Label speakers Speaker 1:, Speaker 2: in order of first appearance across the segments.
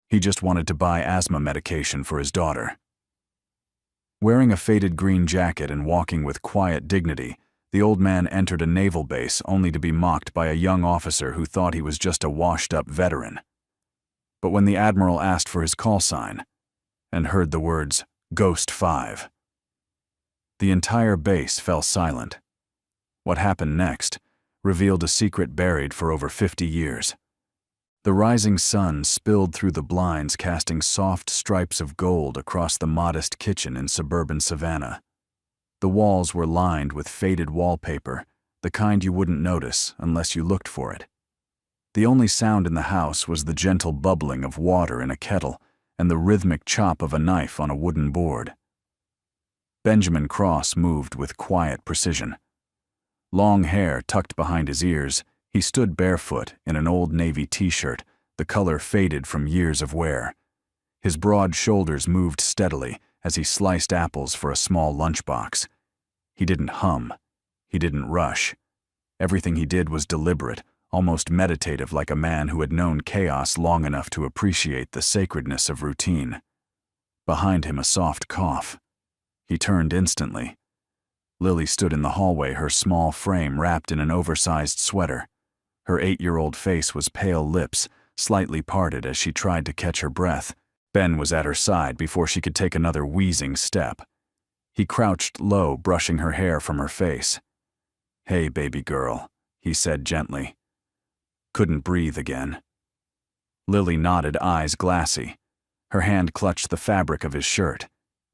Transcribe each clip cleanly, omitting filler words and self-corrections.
Speaker 1: He just wanted to buy asthma medication for his daughter. Wearing a faded green jacket and walking with quiet dignity, the old man entered a naval base only to be mocked by a young officer who thought he was just a washed-up veteran. But when the Admiral asked for his call sign and heard the words, Ghost 5, the entire base fell silent. What happened next revealed a secret buried for over 50 years. The rising sun spilled through the blinds, casting soft stripes of gold across the modest kitchen in suburban Savannah. The walls were lined with faded wallpaper, the kind you wouldn't notice unless you looked for it. The only sound in the house was the gentle bubbling of water in a kettle and the rhythmic chop of a knife on a wooden board. Benjamin Cross moved with quiet precision. Long hair tucked behind his ears, he stood barefoot in an old navy t-shirt, the color faded from years of wear. His broad shoulders moved steadily as he sliced apples for a small lunchbox. He didn't hum. He didn't rush. Everything he did was deliberate, almost meditative, like a man who had known chaos long enough to appreciate the sacredness of routine. Behind him, a soft cough. He turned instantly. Lily stood in the hallway, her small frame wrapped in an oversized sweater. Her 8-year-old face was pale lips, slightly parted as she tried to catch her breath. Ben was at her side before she could take another wheezing step. He crouched low, brushing her hair from her face. "Hey, baby girl," he said gently. Couldn't breathe again. Lily nodded, eyes glassy. Her hand clutched the fabric of his shirt.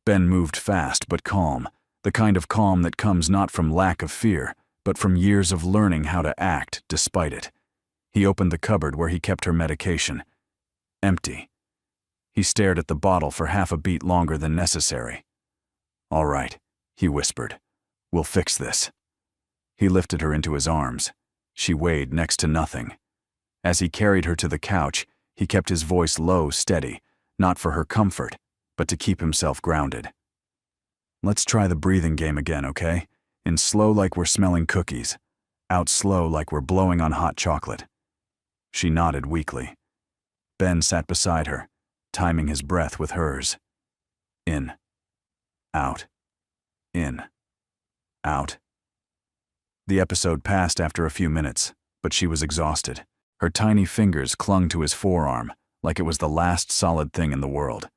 Speaker 1: Ben moved fast but calm, the kind of calm that comes not from lack of fear, but from years of learning how to act despite it. He opened the cupboard where he kept her medication. Empty. He stared at the bottle for half a beat longer than necessary. "All right," he whispered. "We'll fix this." He lifted her into his arms. She weighed next to nothing. As he carried her to the couch, he kept his voice low, steady, not for her comfort, but to keep himself grounded. "Let's try the breathing game again, okay? In slow like we're smelling cookies. Out slow like we're blowing on hot chocolate." She nodded weakly. Ben sat beside her, timing his breath with hers. In. Out. In. Out. The episode passed after a few minutes, but she was exhausted. Her tiny fingers clung to his forearm like it was the last solid thing in the world.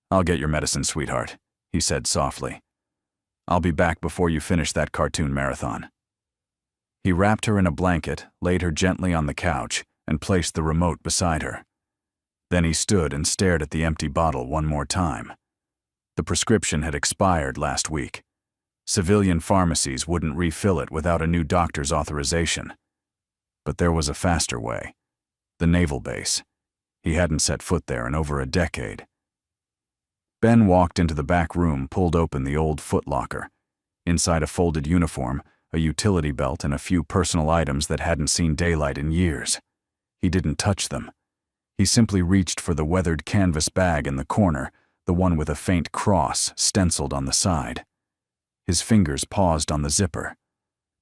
Speaker 1: "I'll get your medicine, sweetheart," he said softly. "I'll be back before you finish that cartoon marathon." He wrapped her in a blanket, laid her gently on the couch, and placed the remote beside her. Then he stood and stared at the empty bottle one more time. The prescription had expired last week. Civilian pharmacies wouldn't refill it without a new doctor's authorization. But there was a faster way. The naval base. He hadn't set foot there in over a decade. Ben walked into the back room, pulled open the old footlocker. Inside a folded uniform, a utility belt, and a few personal items that hadn't seen daylight in years. He didn't touch them. He simply reached for the weathered canvas bag in the corner, the one with a faint cross stenciled on the side. His fingers paused on the zipper.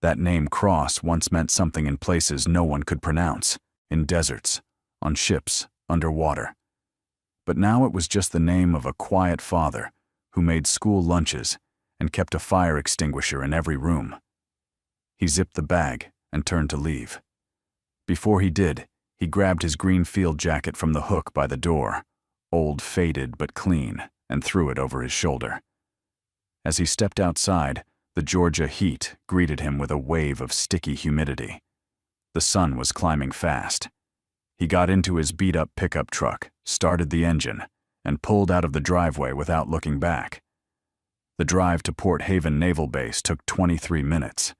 Speaker 1: That name Cross once meant something in places no one could pronounce, in deserts, on ships, underwater. But now it was just the name of a quiet father who made school lunches and kept a fire extinguisher in every room. He zipped the bag and turned to leave. Before he did, he grabbed his green field jacket from the hook by the door, old, faded but clean, and threw it over his shoulder. As he stepped outside, the Georgia heat greeted him with a wave of sticky humidity. The sun was climbing fast. He got into his beat-up pickup truck, started the engine, and pulled out of the driveway without looking back. The drive to Port Haven Naval Base took 23 minutes.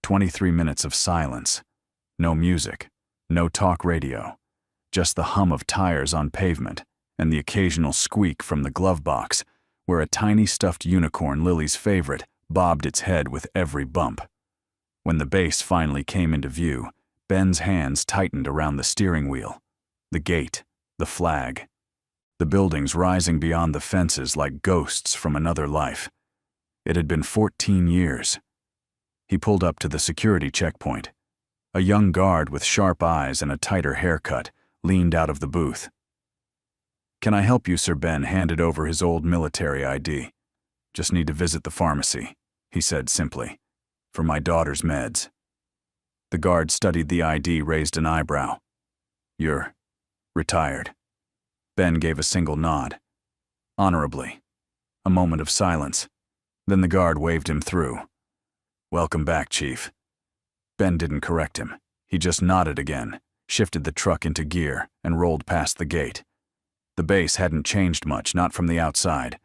Speaker 1: 23 minutes of silence. No music, no talk radio, just the hum of tires on pavement and the occasional squeak from the glove box, where a tiny stuffed unicorn, Lily's favorite, bobbed its head with every bump. When the base finally came into view, Ben's hands tightened around the steering wheel, the gate, the flag, the buildings rising beyond the fences like ghosts from another life. It had been 14 years. He pulled up to the security checkpoint. A young guard with sharp eyes and a tighter haircut leaned out of the booth. "Can I help you, Sir?" Ben handed over his old military ID. "Just need to visit the pharmacy," he said simply. "For my daughter's meds." The guard studied the ID, raised an eyebrow. "You're retired." Ben gave a single nod. "Honorably." A moment of silence. Then the guard waved him through. "Welcome back, Chief." Ben didn't correct him. He just nodded again, shifted the truck into gear, and rolled past the gate. The base hadn't changed much, not from the outside.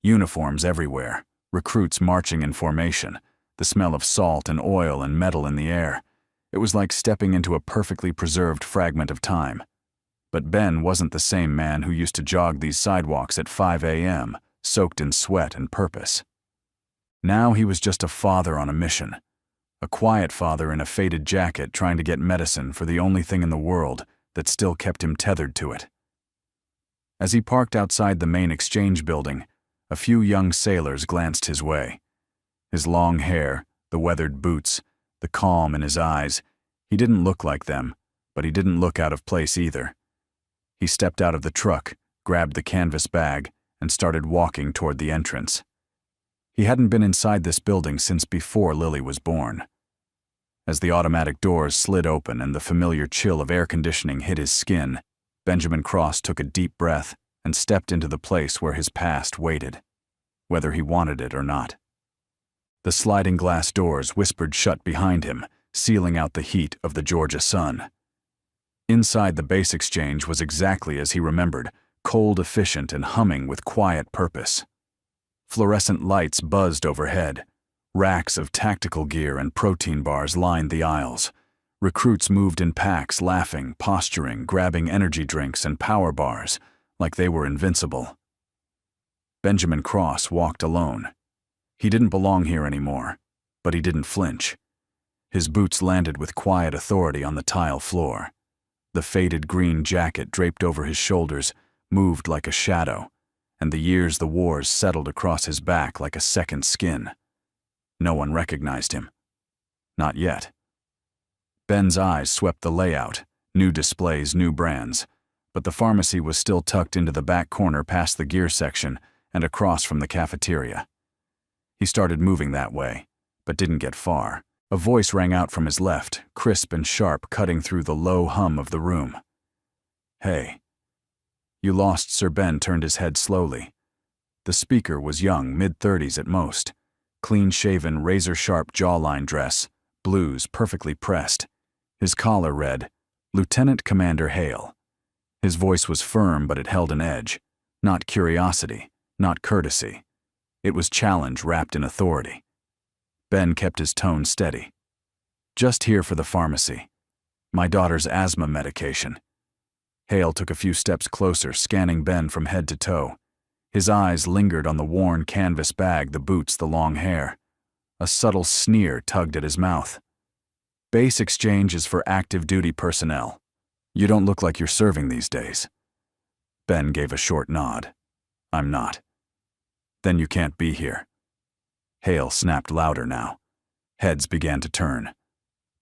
Speaker 1: Uniforms everywhere, recruits marching in formation, the smell of salt and oil and metal in the air. It was like stepping into a perfectly preserved fragment of time. But Ben wasn't the same man who used to jog these sidewalks at 5 a.m., soaked in sweat and purpose. Now he was just a father on a mission. A quiet father in a faded jacket trying to get medicine for the only thing in the world that still kept him tethered to it. As he parked outside the main exchange building, a few young sailors glanced his way. His long hair, the weathered boots, the calm in his eyes, he didn't look like them, but he didn't look out of place either. He stepped out of the truck, grabbed the canvas bag, and started walking toward the entrance. He hadn't been inside this building since before Lily was born. As the automatic doors slid open and the familiar chill of air conditioning hit his skin, Benjamin Cross took a deep breath and stepped into the place where his past waited, whether he wanted it or not. The sliding glass doors whispered shut behind him, sealing out the heat of the Georgia sun. Inside the base exchange was exactly as he remembered, cold, efficient, and humming with quiet purpose. Fluorescent lights buzzed overhead. Racks of tactical gear and protein bars lined the aisles. Recruits moved in packs, laughing, posturing, grabbing energy drinks and power bars, like they were invincible. Benjamin Cross walked alone. He didn't belong here anymore, but he didn't flinch. His boots landed with quiet authority on the tile floor. The faded green jacket draped over his shoulders moved like a shadow, and the wars settled across his back like a second skin. No one recognized him. Not yet. Ben's eyes swept the layout, new displays, new brands, but the pharmacy was still tucked into the back corner past the gear section and across from the cafeteria. He started moving that way, but didn't get far. A voice rang out from his left, crisp and sharp, cutting through the low hum of the room. "Hey." "You lost," Sir Ben turned his head slowly. The speaker was young, mid-30s at most. Clean-shaven, razor-sharp jawline dress, blues perfectly pressed. His collar read, "Lieutenant Commander Hale." His voice was firm, but it held an edge. Not curiosity, not courtesy. It was challenge wrapped in authority. Ben kept his tone steady. "Just here for the pharmacy. My daughter's asthma medication." Hale took a few steps closer, scanning Ben from head to toe. His eyes lingered on the worn canvas bag, the boots, the long hair. A subtle sneer tugged at his mouth. "Base exchange is for active duty personnel. You don't look like you're serving these days." Ben gave a short nod. "I'm not." "Then you can't be here." Hale snapped louder now. Heads began to turn.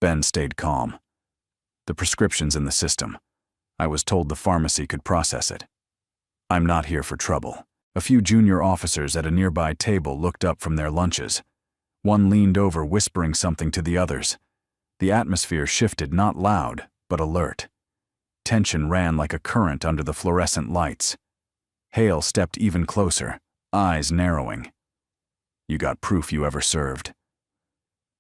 Speaker 1: Ben stayed calm. "The prescription's in the system. I was told the pharmacy could process it. I'm not here for trouble." A few junior officers at a nearby table looked up from their lunches. One leaned over, whispering something to the others. The atmosphere shifted, not loud, but alert. Tension ran like a current under the fluorescent lights. Hale stepped even closer, eyes narrowing. "You got proof you ever served?"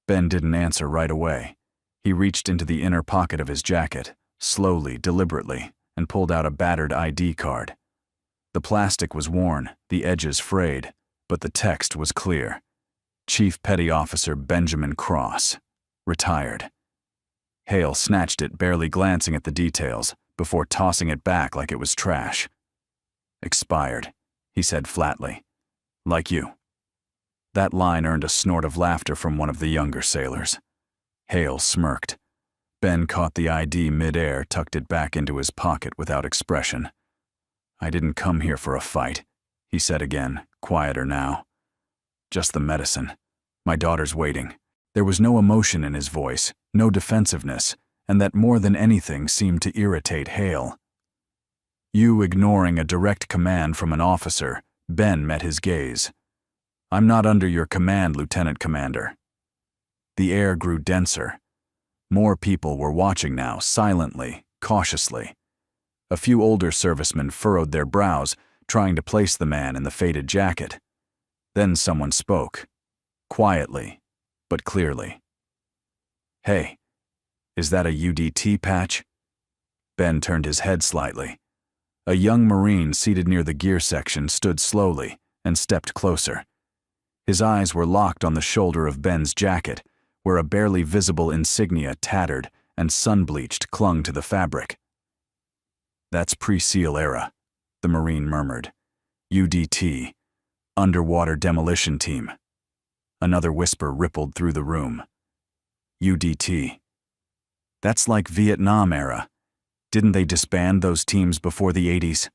Speaker 1: Ben didn't answer right away. He reached into the inner pocket of his jacket, slowly, deliberately, and pulled out a battered ID card. The plastic was worn, the edges frayed, but the text was clear. Chief Petty Officer Benjamin Cross, retired. Hale snatched it, barely glancing at the details, before tossing it back like it was trash. "Expired," he said flatly. "Like you." That line earned a snort of laughter from one of the younger sailors. Hale smirked. Ben caught the ID mid-air, tucked it back into his pocket without expression. "I didn't come here for a fight," he said again, quieter now. "Just the medicine. My daughter's waiting." There was no emotion in his voice, no defensiveness, and that more than anything seemed to irritate Hale. You ignoring a direct command from an officer, Ben met his gaze. I'm not under your command, Lieutenant Commander. The air grew denser. More people were watching now, silently, cautiously. A few older servicemen furrowed their brows, trying to place the man in the faded jacket. Then someone spoke, quietly, but clearly. Hey, is that a UDT patch? Ben turned his head slightly. A young Marine seated near the gear section stood slowly and stepped closer. His eyes were locked on the shoulder of Ben's jacket, where a barely visible insignia tattered and sun-bleached clung to the fabric. That's pre-SEAL era, the Marine murmured. UDT, Underwater Demolition Team. Another whisper rippled through the room. UDT. That's like Vietnam era. Didn't they disband those teams before the 80s?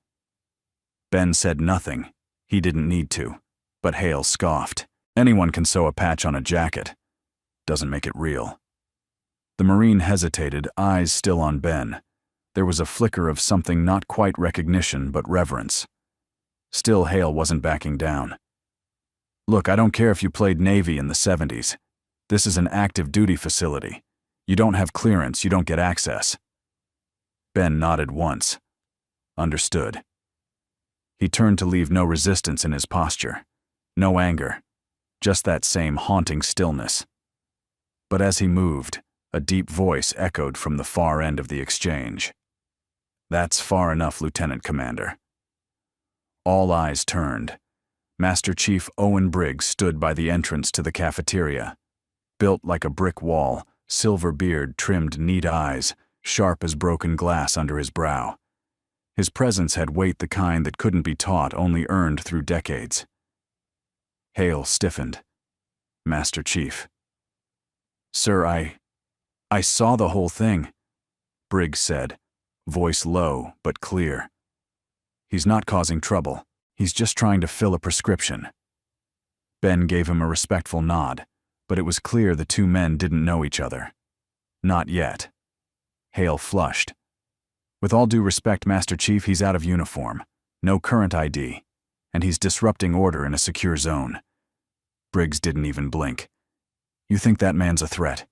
Speaker 1: Ben said nothing. He didn't need to. But Hale scoffed. Anyone can sew a patch on a jacket. Doesn't make it real. The Marine hesitated, eyes still on Ben. There was a flicker of something not quite recognition but reverence. Still, Hale wasn't backing down. Look, I don't care if you played Navy in the 70s. This is an active duty facility. You don't have clearance, you don't get access. Ben nodded once. Understood. He turned to leave no resistance in his posture. No anger. Just that same haunting stillness. But as he moved, a deep voice echoed from the far end of the exchange. That's far enough, Lieutenant Commander. All eyes turned. Master Chief Owen Briggs stood by the entrance to the cafeteria. Built like a brick wall, silver beard trimmed neat eyes, sharp as broken glass under his brow. His presence had weight the kind that couldn't be taught, only earned through decades. Hale stiffened. Master Chief. Sir, I saw the whole thing, Briggs said, voice low but clear. He's not causing trouble. He's just trying to fill a prescription. Ben gave him a respectful nod, but it was clear the two men didn't know each other. Not yet. Hale flushed. With all due respect, Master Chief, he's out of uniform, no current ID, and he's disrupting order in a secure zone. Briggs didn't even blink. You think that man's a threat?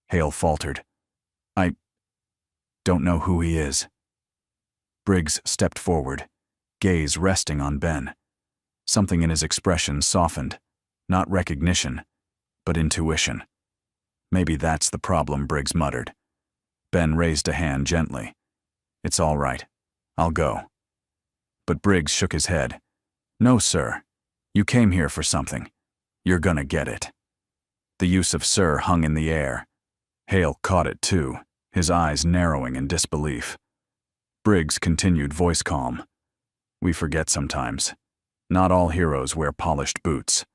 Speaker 1: Hale faltered. I don't know who he is. Briggs stepped forward, gaze resting on Ben. Something in his expression softened, not recognition, but intuition. Maybe that's the problem, Briggs muttered. Ben raised a hand gently. It's all right. I'll go. But Briggs shook his head. No, sir. You came here for something. You're gonna get it. The use of sir hung in the air. Hale caught it too, his eyes narrowing in disbelief. Briggs continued, voice calm. We forget sometimes. Not all heroes wear polished boots.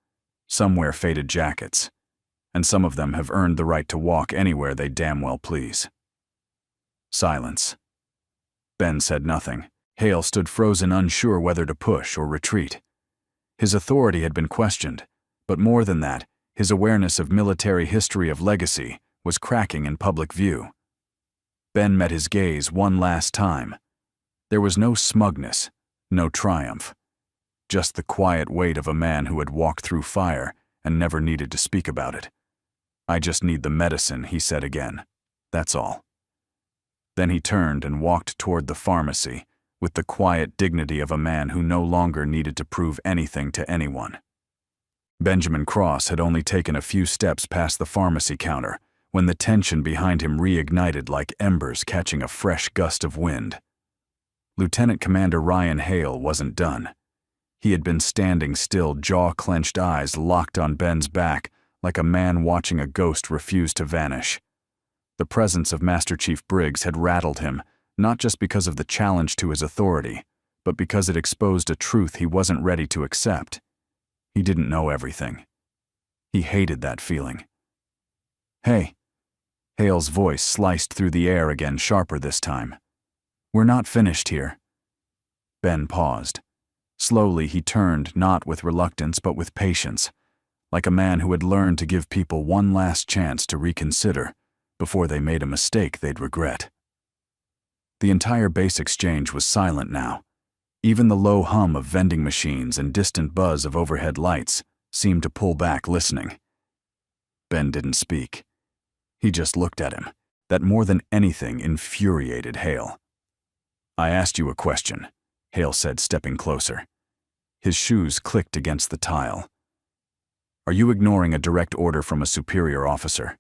Speaker 1: Some wear faded jackets. And some of them have earned the right to walk anywhere they damn well please. Silence. Ben said nothing. Hale stood frozen, unsure whether to push or retreat. His authority had been questioned, but more than that, his awareness of military history of legacy was cracking in public view. Ben met his gaze one last time. There was no smugness, no triumph. Just the quiet weight of a man who had walked through fire and never needed to speak about it. I just need the medicine, he said again. That's all. Then he turned and walked toward the pharmacy with the quiet dignity of a man who no longer needed to prove anything to anyone. Benjamin Cross had only taken a few steps past the pharmacy counter when the tension behind him reignited like embers catching a fresh gust of wind. Lieutenant Commander Ryan Hale wasn't done. He had been standing still, jaw-clenched eyes locked on Ben's back, like a man watching a ghost refuse to vanish. The presence of Master Chief Briggs had rattled him, not just because of the challenge to his authority, but because it exposed a truth he wasn't ready to accept. He didn't know everything. He hated that feeling. Hey. Hale's voice sliced through the air again, sharper this time. We're not finished here. Ben paused. Slowly he turned, not with reluctance but with patience, like a man who had learned to give people one last chance to reconsider before they made a mistake they'd regret. The entire base exchange was silent now. Even the low hum of vending machines and distant buzz of overhead lights seemed to pull back listening. Ben didn't speak. He just looked at him. That more than anything infuriated Hale. "I asked you a question," Hale said, stepping closer. His shoes clicked against the tile. "Are you ignoring a direct order from a superior officer?"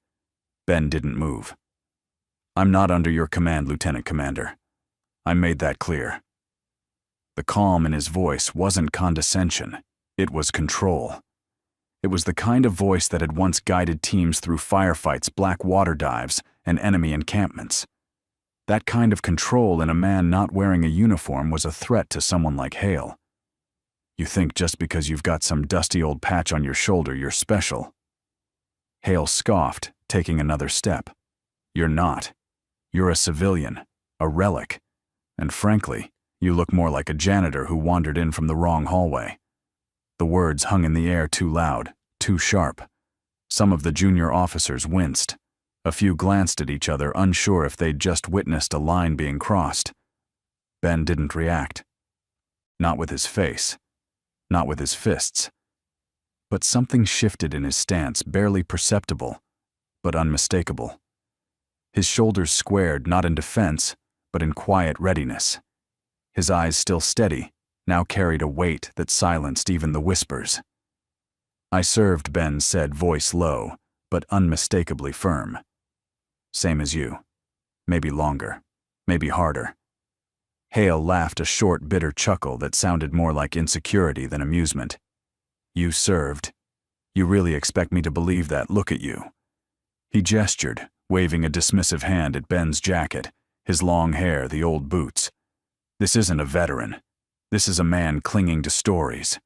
Speaker 1: Ben didn't move. "I'm not under your command, Lieutenant Commander. I made that clear." The calm in his voice wasn't condescension. It was control. It was the kind of voice that had once guided teams through firefights, black water dives, and enemy encampments. That kind of control in a man not wearing a uniform was a threat to someone like Hale. "You think just because you've got some dusty old patch on your shoulder you're special?" Hale scoffed, taking another step. "You're not. You're a civilian, a relic, and frankly, you look more like a janitor who wandered in from the wrong hallway." The words hung in the air too loud, too sharp. Some of the junior officers winced. A few glanced at each other, unsure if they'd just witnessed a line being crossed. Ben didn't react. Not with his face. Not with his fists. But something shifted in his stance, barely perceptible, but unmistakable. His shoulders squared, not in defense, but in quiet readiness. His eyes, still steady, now carried a weight that silenced even the whispers. "I served," Ben said, voice low, but unmistakably firm. "Same as you. Maybe longer. Maybe harder." Hale laughed, a short, bitter chuckle that sounded more like insecurity than amusement. "You served. You really expect me to believe that? Look at you." He gestured, waving a dismissive hand at Ben's jacket, his long hair, the old boots. "This isn't a veteran. This is a man clinging to stories."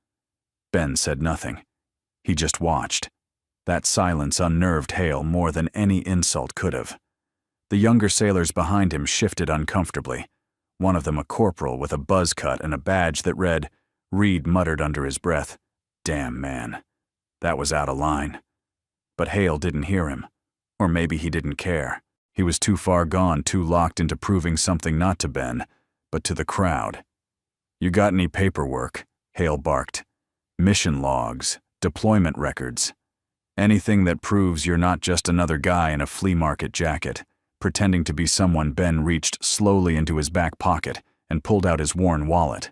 Speaker 1: Ben said nothing. He just watched. That silence unnerved Hale more than any insult could have. The younger sailors behind him shifted uncomfortably. One of them a corporal with a buzz cut and a badge that read, Reed muttered under his breath, "Damn, man. That was out of line." But Hale didn't hear him. Or maybe he didn't care. He was too far gone, too locked into proving something not to Ben, but to the crowd. "You got any paperwork?" Hale barked. "Mission logs, deployment records. Anything that proves you're not just another guy in a flea market jacket, pretending to be someone." Ben reached slowly into his back pocket and pulled out his worn wallet.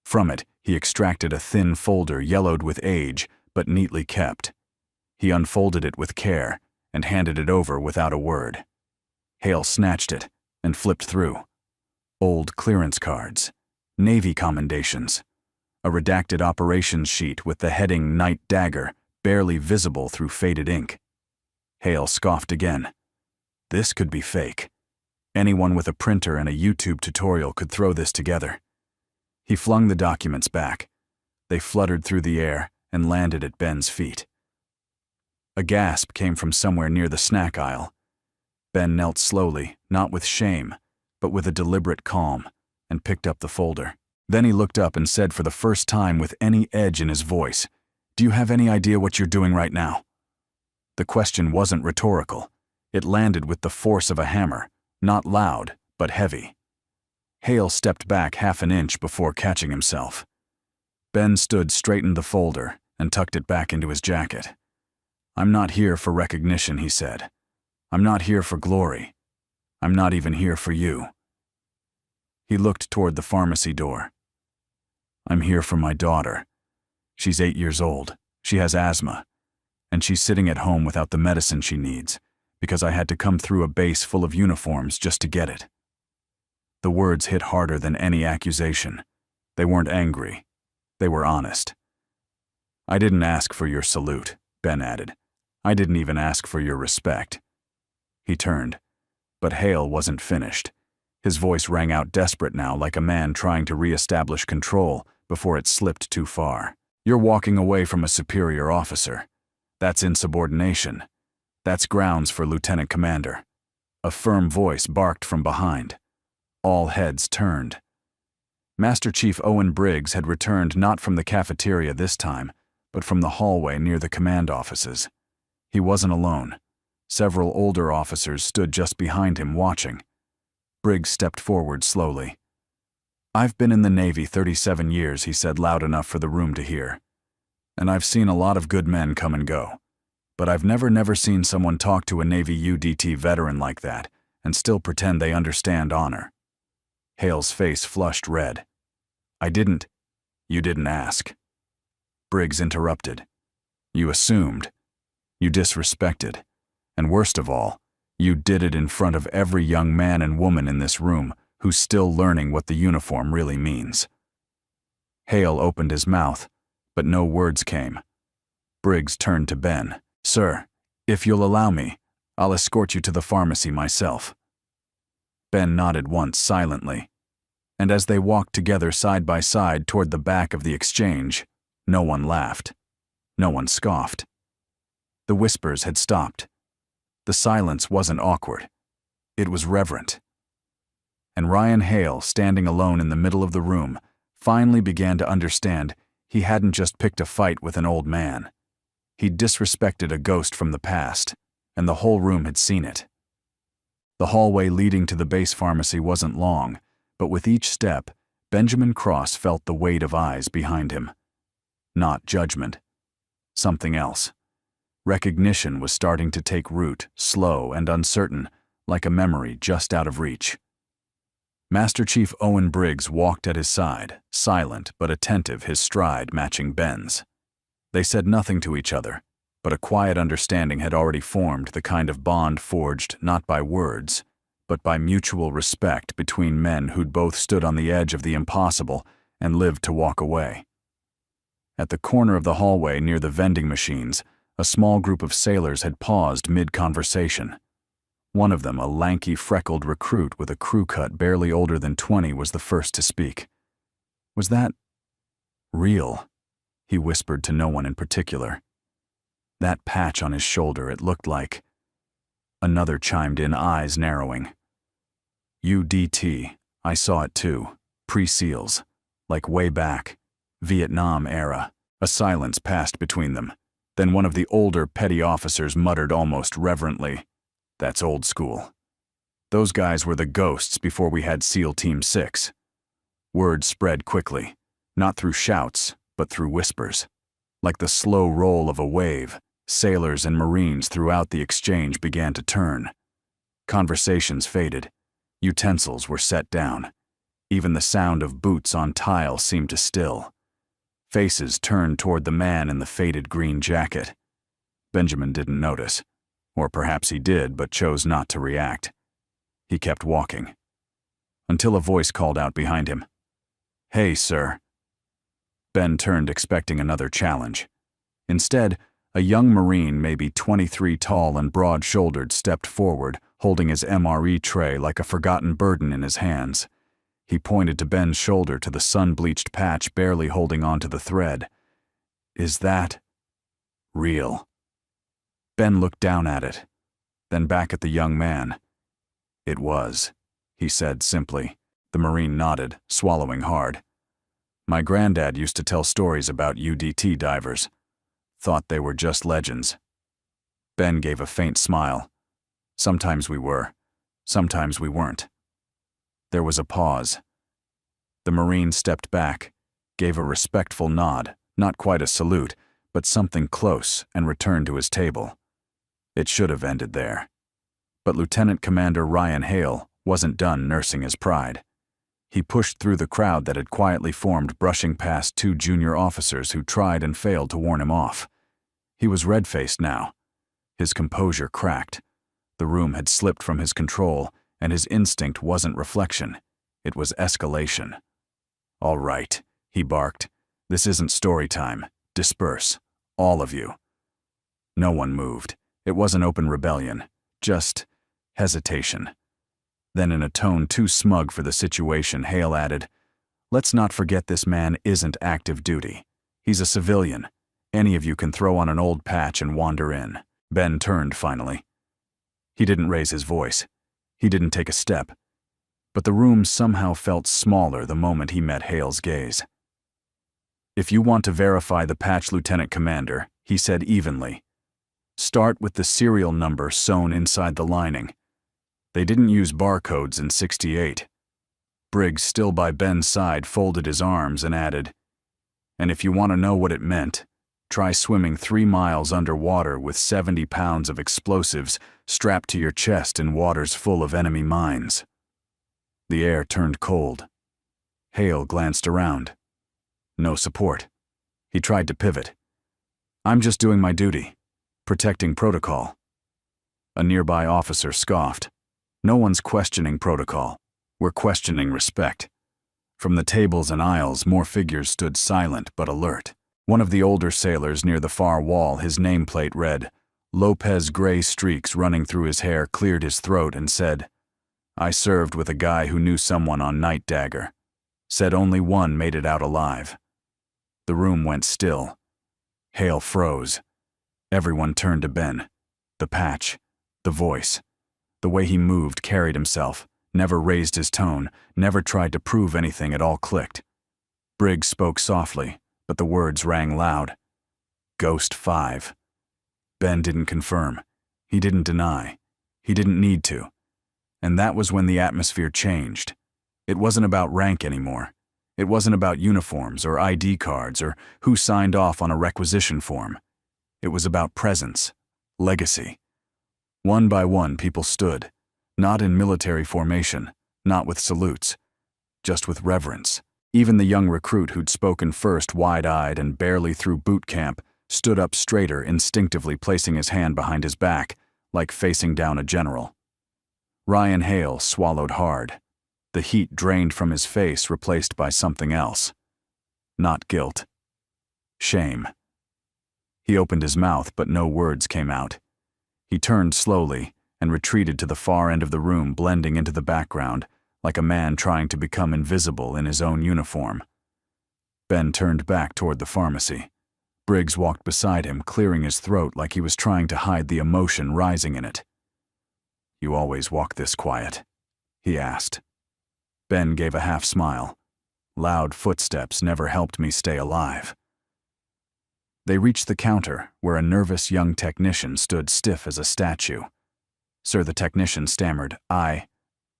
Speaker 1: From it, he extracted a thin folder yellowed with age, but neatly kept. He unfolded it with care and handed it over without a word. Hale snatched it and flipped through. Old clearance cards, Navy commendations, a redacted operations sheet with the heading Night Dagger barely visible through faded ink. Hale scoffed again. This could be fake. Anyone with a printer and a YouTube tutorial could throw this together. He flung the documents back. They fluttered through the air and landed at Ben's feet. A gasp came from somewhere near the snack aisle. Ben knelt slowly, not with shame, but with a deliberate calm, and picked up the folder. Then he looked up and said for the first time with any edge in his voice, "Do you have any idea what you're doing right now?" The question wasn't rhetorical. It landed with the force of a hammer, not loud, but heavy. Hale stepped back half an inch before catching himself. Ben straightened the folder and tucked it back into his jacket. "I'm not here for recognition," he said. "I'm not here for glory. I'm not even here for you." He looked toward the pharmacy door. "I'm here for my daughter. She's 8 years old. She has asthma. And she's sitting at home without the medicine she needs, because I had to come through a base full of uniforms just to get it." The words hit harder than any accusation. They weren't angry. They were honest. "I didn't ask for your salute," Ben added. "I didn't even ask for your respect." He turned. But Hale wasn't finished. His voice rang out desperate now, like a man trying to re-establish control before it slipped too far. "You're walking away from a superior officer. That's insubordination. That's grounds for Lieutenant Commander." A firm voice barked from behind. All heads turned. Master Chief Owen Briggs had returned not from the cafeteria this time, but from the hallway near the command offices. He wasn't alone. Several older officers stood just behind him watching. Briggs stepped forward slowly. "I've been in the Navy 37 years," he said loud enough for the room to hear. "And I've seen a lot of good men come and go. But I've never seen someone talk to a Navy UDT veteran like that and still pretend they understand honor." Hale's face flushed red. "I didn't. You didn't ask." Briggs interrupted. "You assumed. You disrespected. And worst of all, you did it in front of every young man and woman in this room who's still learning what the uniform really means." Hale opened his mouth, but no words came. Briggs turned to Ben. "Sir, if you'll allow me, I'll escort you to the pharmacy myself." Ben nodded once silently, and as they walked together side by side toward the back of the exchange, no one laughed. No one scoffed. The whispers had stopped. The silence wasn't awkward. It was reverent. And Ryan Hale, standing alone in the middle of the room, finally began to understand he hadn't just picked a fight with an old man. He'd disrespected a ghost from the past, and the whole room had seen it. The hallway leading to the base pharmacy wasn't long, but with each step, Benjamin Cross felt the weight of eyes behind him. Not judgment. Something else. Recognition was starting to take root, slow and uncertain, like a memory just out of reach. Master Chief Owen Briggs walked at his side, silent but attentive, his stride matching Ben's. They said nothing to each other, but a quiet understanding had already formed, the kind of bond forged not by words, but by mutual respect between men who'd both stood on the edge of the impossible and lived to walk away. At the corner of the hallway near the vending machines, a small group of sailors had paused mid-conversation. One of them, a lanky, freckled recruit with a crew cut barely older than 20, was the first to speak. "Was that real?" he whispered to no one in particular. "That patch on his shoulder, it looked like..." Another chimed in, eyes narrowing. "UDT, I saw it too. Pre-SEALs. Like way back. Vietnam era." A silence passed between them. Then one of the older petty officers muttered almost reverently, "That's old school. Those guys were the ghosts before we had SEAL Team 6. Word spread quickly, not through shouts, but through whispers. Like the slow roll of a wave, sailors and Marines throughout the exchange began to turn. Conversations faded. Utensils were set down. Even the sound of boots on tile seemed to still. Faces turned toward the man in the faded green jacket. Benjamin didn't notice, or perhaps he did but chose not to react. He kept walking, until a voice called out behind him, "Hey, sir." Ben turned, expecting another challenge. Instead, a young Marine, maybe 23 tall and broad-shouldered, stepped forward, holding his MRE tray like a forgotten burden in his hands. He pointed to Ben's shoulder, to the sun-bleached patch barely holding onto the thread. "Is that real?" Ben looked down at it, then back at the young man. "It was," he said simply. The Marine nodded, swallowing hard. "My granddad used to tell stories about UDT divers. Thought they were just legends." Ben gave a faint smile. "Sometimes we were. Sometimes we weren't." There was a pause. The Marine stepped back, gave a respectful nod, not quite a salute, but something close, and returned to his table. It should have ended there. But Lieutenant Commander Ryan Hale wasn't done nursing his pride. He pushed through the crowd that had quietly formed, brushing past two junior officers who tried and failed to warn him off. He was red-faced now. His composure cracked. The room had slipped from his control, and his instinct wasn't reflection. It was escalation. "All right," he barked. "This isn't story time. Disperse. All of you." No one moved. It wasn't open rebellion. Just hesitation. Then, in a tone too smug for the situation, Hale added, "Let's not forget this man isn't active duty. He's a civilian. Any of you can throw on an old patch and wander in." Ben turned finally. He didn't raise his voice. He didn't take a step. But the room somehow felt smaller the moment he met Hale's gaze. "If you want to verify the patch, Lieutenant Commander," he said evenly, "start with the serial number sewn inside the lining. They didn't use barcodes in '68. Briggs, still by Ben's side, folded his arms and added, "And if you want to know what it meant, try swimming 3 miles underwater with 70 pounds of explosives strapped to your chest in waters full of enemy mines." The air turned cold. Hale glanced around. No support. He tried to pivot. "I'm just doing my duty, protecting protocol." A nearby officer scoffed. "No one's questioning protocol. We're questioning respect." From the tables and aisles, more figures stood silent but alert. One of the older sailors near the far wall, his nameplate read, Lopez, gray streaks running through his hair, cleared his throat and said, "I served with a guy who knew someone on Night Dagger. Said only one made it out alive." The room went still. Hale froze. Everyone turned to Ben. The patch, the voice, the way he moved, carried himself, never raised his tone, never tried to prove anything, it all clicked. Briggs spoke softly, but the words rang loud. Ghost 5. Ben didn't confirm. He didn't deny. He didn't need to. And that was when the atmosphere changed. It wasn't about rank anymore. It wasn't about uniforms or ID cards or who signed off on a requisition form. It was about presence, legacy. One by one, people stood, not in military formation, not with salutes, just with reverence. Even the young recruit who'd spoken first, wide-eyed and barely through boot camp, stood up straighter, instinctively placing his hand behind his back, like facing down a general. Ryan Hale swallowed hard. The heat drained from his face, replaced by something else. Not guilt. Shame. He opened his mouth, but no words came out. He turned slowly and retreated to the far end of the room, blending into the background, like a man trying to become invisible in his own uniform. Ben turned back toward the pharmacy. Briggs walked beside him, clearing his throat like he was trying to hide the emotion rising in it. "You always walk this quiet?" he asked. Ben gave a half-smile. "Loud footsteps never helped me stay alive." They reached the counter, where a nervous young technician stood stiff as a statue. "Sir," the technician stammered, I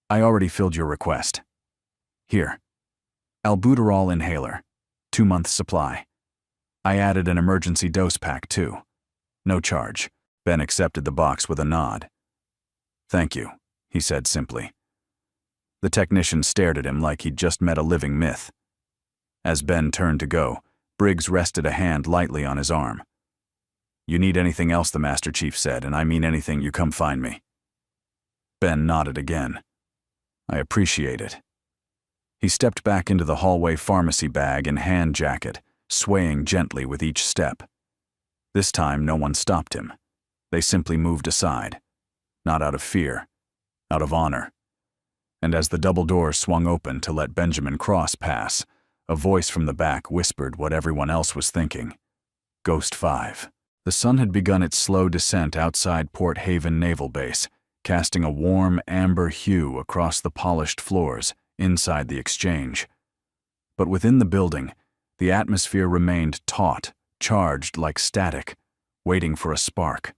Speaker 1: already filled your request." "Here. Albuterol inhaler. 2-month supply. I added an emergency dose pack, too. No charge." Ben accepted the box with a nod. "Thank you," he said simply. The technician stared at him like he'd just met a living myth. As Ben turned to go, Briggs rested a hand lightly on his arm. "You need anything else," the Master Chief said, "and I mean anything, you come find me." Ben nodded again. "I appreciate it." He stepped back into the hallway pharmacy bag and hand jacket, swaying gently with each step. This time no one stopped him. They simply moved aside. Not out of fear, out of honor. And as the double doors swung open to let Benjamin Cross pass, a voice from the back whispered what everyone else was thinking. Ghost 5. The sun had begun its slow descent outside Port Haven Naval Base, casting a warm amber hue across the polished floors inside the exchange. But within the building, the atmosphere remained taut, charged like static, waiting for a spark.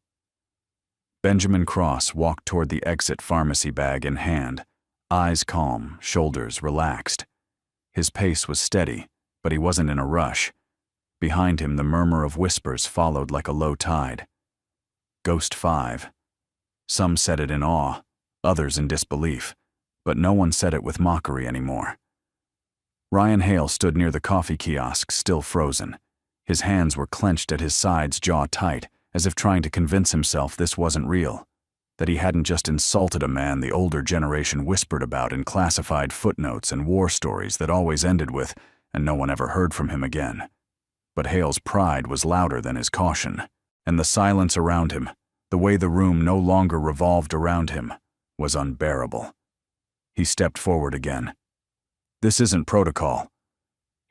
Speaker 1: Benjamin Cross walked toward the exit pharmacy bag in hand, eyes calm, shoulders relaxed. His pace was steady, but he wasn't in a rush. Behind him, the murmur of whispers followed like a low tide. Ghost 5. Some said it in awe, others in disbelief, but no one said it with mockery anymore. Ryan Hale stood near the coffee kiosk, still frozen. His hands were clenched at his sides, jaw tight, as if trying to convince himself this wasn't real, that he hadn't just insulted a man the older generation whispered about in classified footnotes and war stories that always ended with, and no one ever heard from him again. But Hale's pride was louder than his caution, and the silence around him, the way the room no longer revolved around him, was unbearable. He stepped forward again. "This isn't protocol,"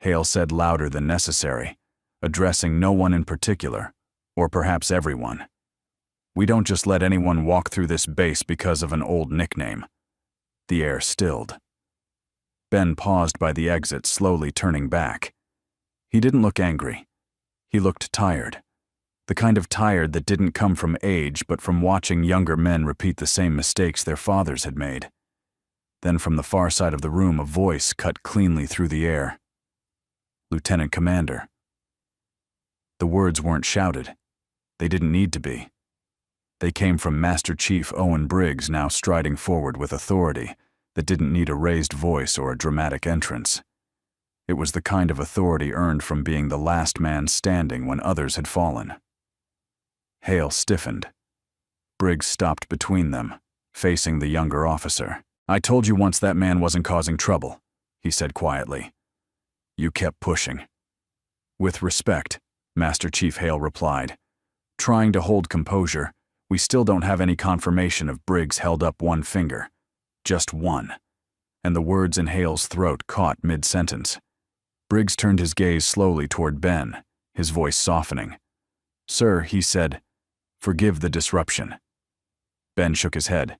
Speaker 1: Hale said louder than necessary, addressing no one in particular, or perhaps everyone. "We don't just let anyone walk through this base because of an old nickname." The air stilled. Ben paused by the exit, slowly turning back. He didn't look angry. He looked tired. The kind of tired that didn't come from age but from watching younger men repeat the same mistakes their fathers had made. Then from the far side of the room a voice cut cleanly through the air. "Lieutenant Commander." The words weren't shouted. They didn't need to be. They came from Master Chief Owen Briggs, now striding forward with authority that didn't need a raised voice or a dramatic entrance. It was the kind of authority earned from being the last man standing when others had fallen. Hale stiffened. Briggs stopped between them, facing the younger officer. "I told you once that man wasn't causing trouble," he said quietly. "You kept pushing." "With respect," Master Chief Hale replied, trying to hold composure. "We still don't have any confirmation of." Briggs held up one finger. Just one. And the words in Hale's throat caught mid-sentence. Briggs turned his gaze slowly toward Ben, his voice softening. "Sir," he said, "forgive the disruption." Ben shook his head.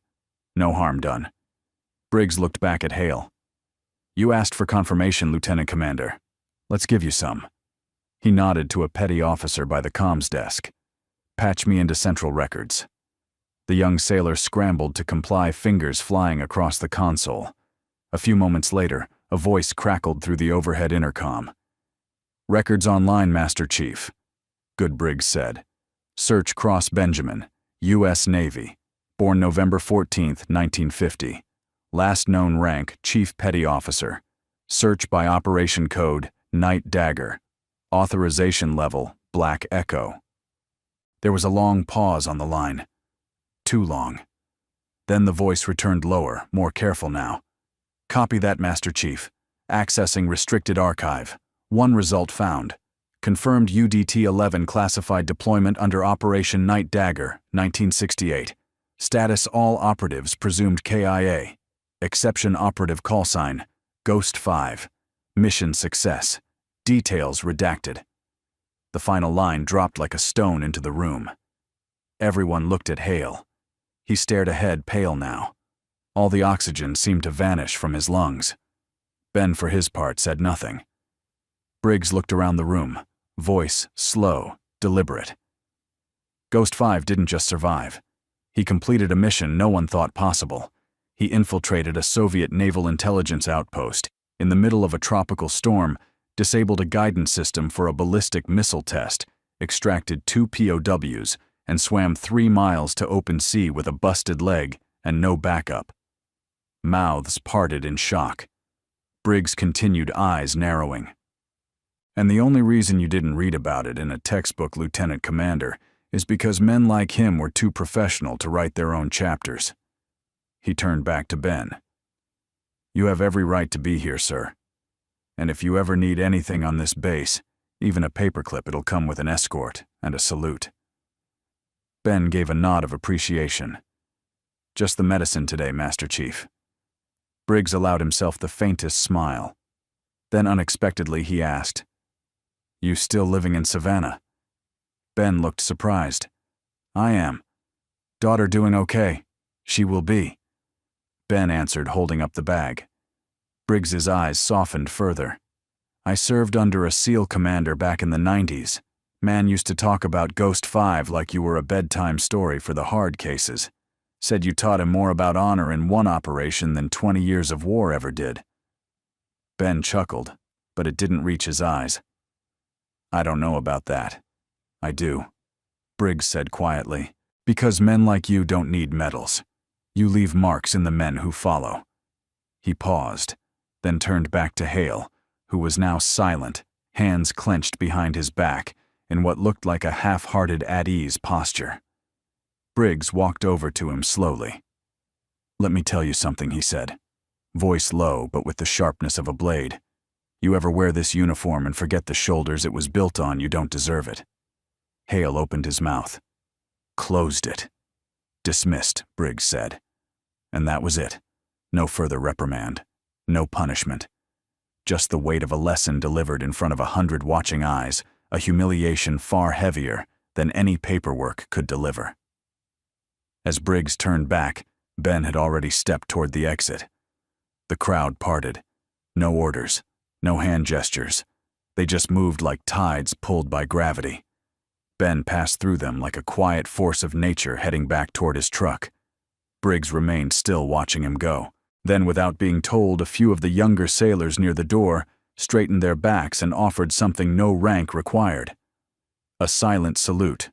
Speaker 1: "No harm done." Briggs looked back at Hale. "You asked for confirmation, Lieutenant Commander. Let's give you some." He nodded to a petty officer by the comms desk. "Patch me into Central Records." The young sailor scrambled to comply, fingers flying across the console. A few moments later, a voice crackled through the overhead intercom. "Records online, Master Chief." "Good," Briggs said. "Search Cross Benjamin, U.S. Navy. Born November 14, 1950. Last known rank, Chief Petty Officer. Search by operation code, Night Dagger. Authorization level, Black Echo." There was a long pause on the line. Too long. Then the voice returned lower, more careful now. "Copy that, Master Chief. Accessing restricted archive. One result found. Confirmed UDT-11 classified deployment under Operation Night Dagger, 1968. Status all operatives presumed KIA. Exception operative call sign, Ghost 5. Mission success. Details redacted." The final line dropped like a stone into the room. Everyone looked at Hale. He stared ahead, pale now. All the oxygen seemed to vanish from his lungs. Ben, for his part, said nothing. Briggs looked around the room, voice slow, deliberate. Ghost 5 didn't just survive. He completed a mission no one thought possible. He infiltrated a Soviet naval intelligence outpost in the middle of a tropical storm, disabled a guidance system for a ballistic missile test, extracted 2 POWs, and swam 3 miles to open sea with a busted leg and no backup. Mouths parted in shock. Briggs continued, eyes narrowing. "And the only reason you didn't read about it in a textbook, Lieutenant Commander, is because men like him were too professional to write their own chapters." He turned back to Ben. "You have every right to be here, sir. And if you ever need anything on this base, even a paperclip, it'll come with an escort and a salute." Ben gave a nod of appreciation. "Just the medicine today, Master Chief." Briggs allowed himself the faintest smile. Then unexpectedly he asked, "You still living in Savannah?" Ben looked surprised. "I am. Daughter doing okay. She will be." Ben answered, holding up the bag. Briggs's eyes softened further. "I served under a SEAL commander back in the 90s. Man used to talk about Ghost 5 like you were a bedtime story for the hard cases. Said you taught him more about honor in one operation than 20 years of war ever did." Ben chuckled, but it didn't reach his eyes. "I don't know about that." "I do," Briggs said quietly, "because men like you don't need medals. You leave marks in the men who follow." He paused, then turned back to Hale, who was now silent, hands clenched behind his back, in what looked like a half-hearted at-ease posture. Briggs walked over to him slowly. "Let me tell you something," he said, voice low but with the sharpness of a blade. "You ever wear this uniform and forget the shoulders it was built on, you don't deserve it." Hale opened his mouth. "Closed it." "Dismissed," Briggs said. And that was it. No further reprimand. No punishment. Just the weight of a lesson delivered in front of 100 watching eyes, a humiliation far heavier than any paperwork could deliver. As Briggs turned back, Ben had already stepped toward the exit. The crowd parted. No orders, no hand gestures. They just moved like tides pulled by gravity. Ben passed through them like a quiet force of nature heading back toward his truck. Briggs remained still, watching him go. Then, without being told, a few of the younger sailors near the door straightened their backs and offered something no rank required. A silent salute.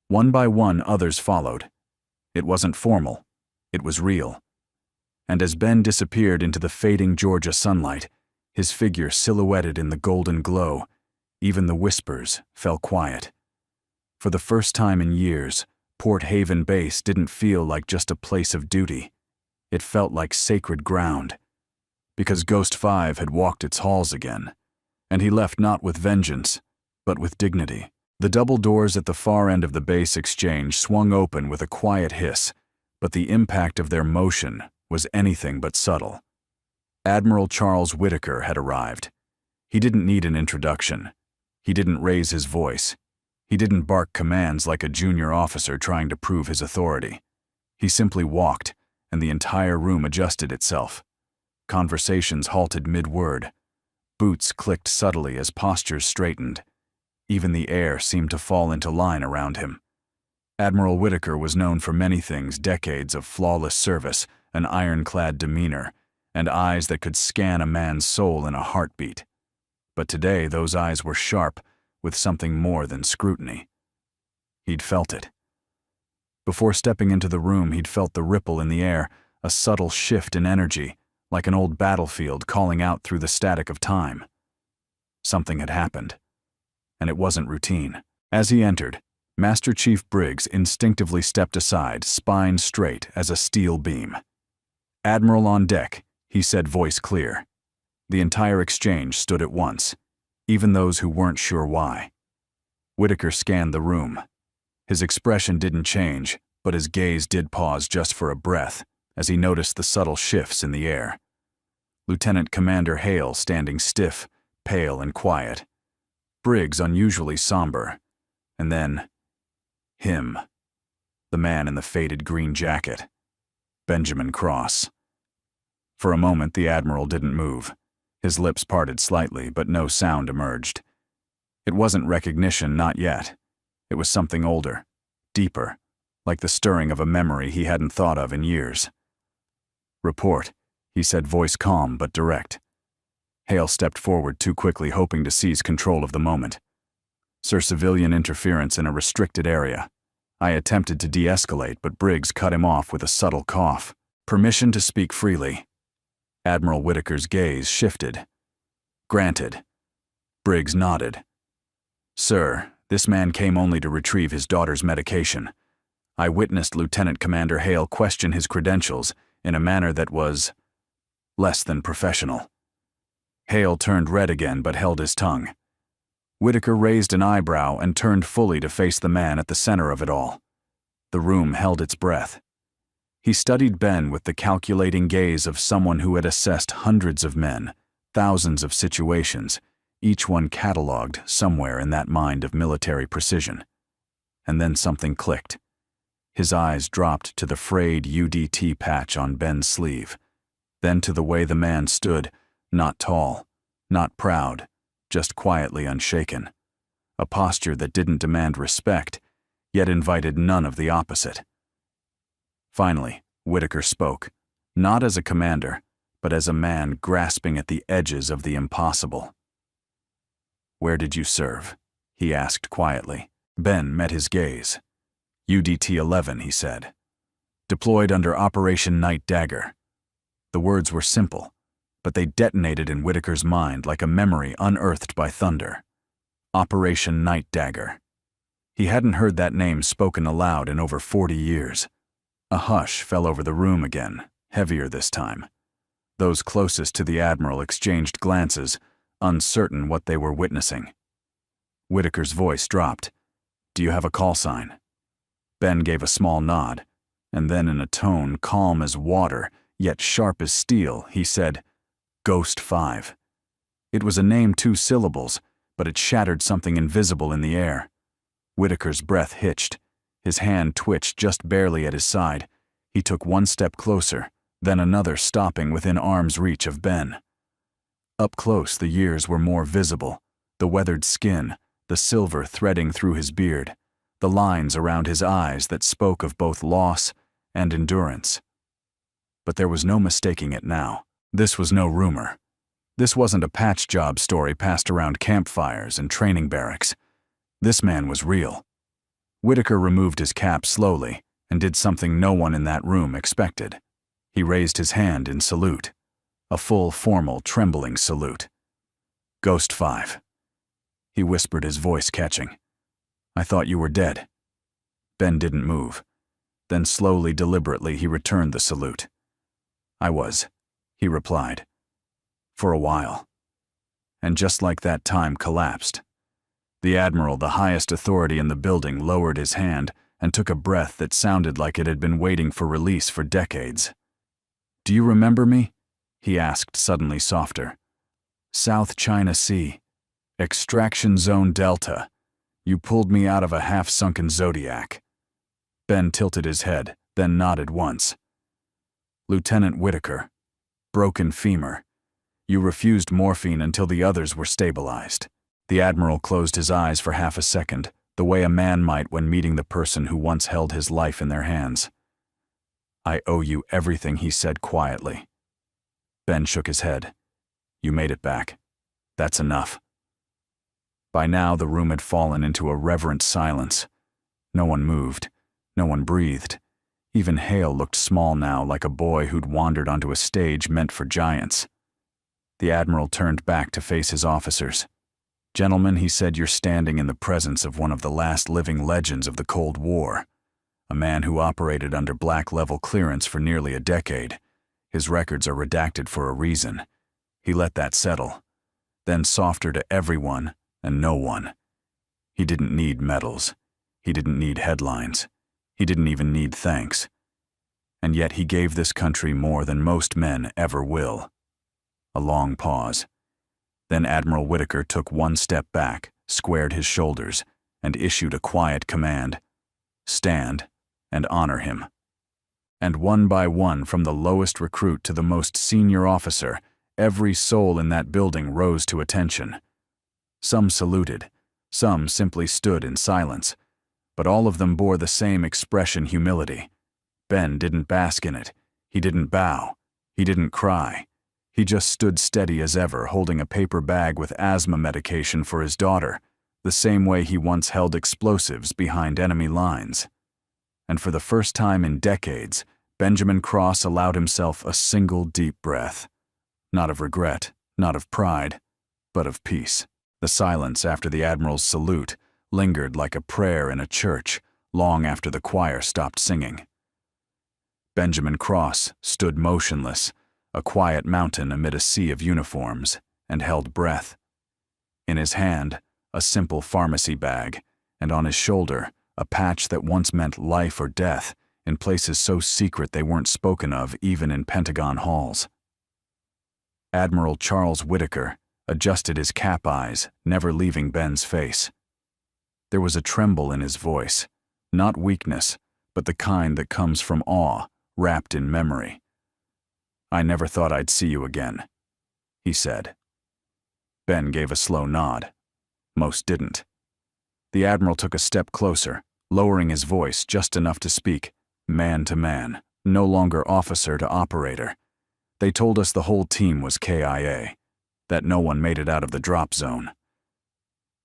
Speaker 1: One by one, others followed. It wasn't formal. It was real. And as Ben disappeared into the fading Georgia sunlight, his figure silhouetted in the golden glow, even the whispers fell quiet. For the first time in years, Port Haven Base didn't feel like just a place of duty. It felt like sacred ground. Because Ghost 5 had walked its halls again, and he left not with vengeance, but with dignity. The double doors at the far end of the base exchange swung open with a quiet hiss, but the impact of their motion was anything but subtle. Admiral Charles Whitaker had arrived. He didn't need an introduction. He didn't raise his voice. He didn't bark commands like a junior officer trying to prove his authority. He simply walked, and the entire room adjusted itself. Conversations halted mid-word. Boots clicked subtly as postures straightened. Even the air seemed to fall into line around him. Admiral Whitaker was known for many things: decades of flawless service, an ironclad demeanor, and eyes that could scan a man's soul in a heartbeat. But today those eyes were sharp, with something more than scrutiny. He'd felt it. Before stepping into the room, he'd felt the ripple in the air, a subtle shift in energy, like an old battlefield calling out through the static of time. Something had happened, and it wasn't routine. As he entered, Master Chief Briggs instinctively stepped aside, spine straight as a steel beam. "Admiral on deck," he said, voice clear. The entire exchange stood at once, even those who weren't sure why. Whitaker scanned the room. His expression didn't change, but his gaze did pause just for a breath as he noticed the subtle shifts in the air. Lieutenant Commander Hale standing stiff, pale and quiet. Briggs unusually somber. And then, him. The man in the faded green jacket. Benjamin Cross. For a moment, the Admiral didn't move. His lips parted slightly, but no sound emerged. It wasn't recognition, not yet. It was something older, deeper, like the stirring of a memory he hadn't thought of in years. "Report," he said, voice calm but direct. Hale stepped forward too quickly, hoping to seize control of the moment. "Sir, civilian interference in a restricted area." I attempted to de-escalate, but Briggs cut him off with a subtle cough. "Permission to speak freely." Admiral Whitaker's gaze shifted. "Granted." Briggs nodded. "Sir, this man came only to retrieve his daughter's medication. I witnessed Lieutenant Commander Hale question his credentials in a manner that was less than professional." Hale turned red again but held his tongue. Whitaker raised an eyebrow and turned fully to face the man at the center of it all. The room held its breath. He studied Ben with the calculating gaze of someone who had assessed hundreds of men, thousands of situations, each one catalogued somewhere in that mind of military precision. And then something clicked. His eyes dropped to the frayed UDT patch on Ben's sleeve, then to the way the man stood, not tall, not proud, just quietly unshaken. A posture that didn't demand respect, yet invited none of the opposite. Finally, Whitaker spoke, not as a commander, but as a man grasping at the edges of the impossible. "Where did you serve?" he asked quietly. Ben met his gaze. "UDT 11, he said. "Deployed under Operation Night Dagger." The words were simple, but they detonated in Whitaker's mind like a memory unearthed by thunder. Operation Night Dagger. He hadn't heard that name spoken aloud in over 40 years. A hush fell over the room again, heavier this time. Those closest to the Admiral exchanged glances, uncertain what they were witnessing. Whitaker's voice dropped. "Do you have a call sign?" Ben gave a small nod, and then in a tone calm as water, yet sharp as steel, he said, "Ghost 5." It was a name 2 syllables, but it shattered something invisible in the air. Whitaker's breath hitched. His hand twitched just barely at his side. He took one step closer, then another, stopping within arm's reach of Ben. Up close, the years were more visible, the weathered skin, the silver threading through his beard, the lines around his eyes that spoke of both loss and endurance. But there was no mistaking it now. This was no rumor. This wasn't a patch job story passed around campfires and training barracks. This man was real. Whitaker removed his cap slowly and did something no one in that room expected. He raised his hand in salute, a full, formal, trembling salute. "Ghost 5. He whispered, his voice catching. "I thought you were dead." Ben didn't move. Then slowly, deliberately, he returned the salute. "I was," he replied. "For a while." And just like that, time collapsed. The Admiral, the highest authority in the building, lowered his hand and took a breath that sounded like it had been waiting for release for decades. "Do you remember me?" he asked, suddenly softer. "South China Sea. Extraction Zone Delta. You pulled me out of a half-sunken Zodiac." Ben tilted his head, then nodded once. "Lieutenant Whitaker. Broken femur. You refused morphine until the others were stabilized." The Admiral closed his eyes for half a second, the way a man might when meeting the person who once held his life in their hands. "I owe you everything," he said quietly. Ben shook his head. "You made it back. That's enough." By now, the room had fallen into a reverent silence. No one moved. No one breathed. Even Hale looked small now, like a boy who'd wandered onto a stage meant for giants. The Admiral turned back to face his officers. "Gentlemen," he said, "you're standing in the presence of one of the last living legends of the Cold War. A man who operated under black-level clearance for nearly a decade. His records are redacted for a reason. He let that settle. Then softer to everyone and no one. He didn't need medals. He didn't need headlines. He didn't even need thanks. And yet he gave this country more than most men ever will." A long pause. Then Admiral Whitaker took one step back, squared his shoulders, and issued a quiet command. "Stand and honor him." And one by one, from the lowest recruit to the most senior officer, every soul in that building rose to attention. Some saluted, some simply stood in silence, but all of them bore the same expression: humility. Ben didn't bask in it. He didn't bow. He didn't cry. He just stood steady as ever, holding a paper bag with asthma medication for his daughter, the same way he once held explosives behind enemy lines. And for the first time in decades, Benjamin Cross allowed himself a single deep breath. Not of regret, not of pride, but of peace. The silence after the Admiral's salute lingered like a prayer in a church, long after the choir stopped singing. Benjamin Cross stood motionless, a quiet mountain amid a sea of uniforms, and held breath. In his hand, a simple pharmacy bag, and on his shoulder, a patch that once meant life or death in places so secret they weren't spoken of even in Pentagon halls. Admiral Charles Whitaker adjusted his cap eyes, never leaving Ben's face. There was a tremble in his voice, not weakness, but the kind that comes from awe, wrapped in memory. "I never thought I'd see you again," he said. Ben gave a slow nod. Most didn't. The Admiral took a step closer, lowering his voice just enough to speak, man to man, no longer officer to operator. "They told us the whole team was KIA, that no one made it out of the drop zone."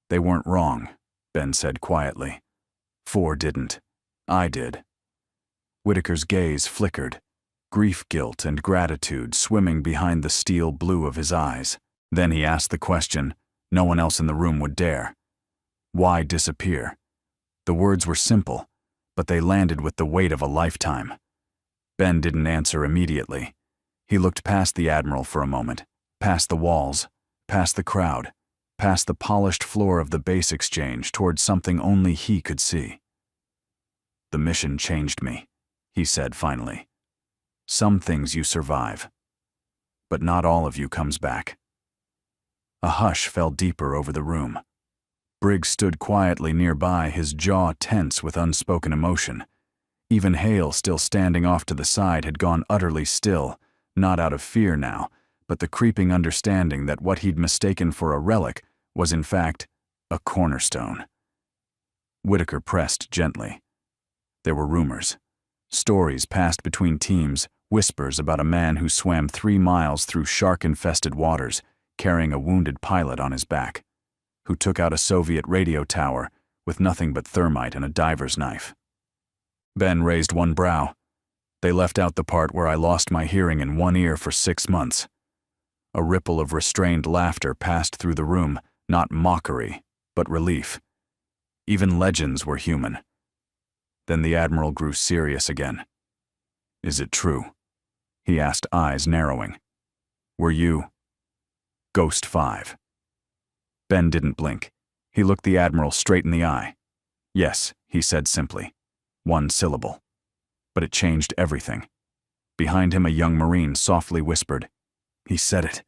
Speaker 1: "They weren't wrong," Ben said quietly. "4 didn't. I did." Whitaker's gaze flickered, grief, guilt, and gratitude swimming behind the steel blue of his eyes. Then he asked the question no one else in the room would dare. Why disappear? The words were simple, but they landed with the weight of a lifetime. Ben didn't answer immediately. He looked past the Admiral for a moment, past the walls, past the crowd, past the polished floor of the base exchange toward something only he could see. "The mission changed me," he said finally. "Some things you survive, but not all of you comes back." A hush fell deeper over the room. Briggs stood quietly nearby, his jaw tense with unspoken emotion. Even Hale, still standing off to the side, had gone utterly still, not out of fear now, but the creeping understanding that what he'd mistaken for a relic was in fact A cornerstone. Whitaker pressed gently. There were rumors. Stories passed between teams, whispers about a man who swam 3 miles through shark-infested waters, carrying a wounded pilot on his back, who took out a Soviet radio tower with nothing but thermite and a diver's knife. Ben raised one brow. They left out the part where I lost my hearing in one ear for 6 months. A ripple of restrained laughter passed through the room, not mockery, but relief. Even legends were human. Then the Admiral grew serious again. "Is it true?" he asked, eyes narrowing. "Were you Ghost 5?" Ben didn't blink. He looked the Admiral straight in the eye. "Yes," he said simply. One syllable. But it changed everything. Behind him, a young Marine softly whispered, "He said it."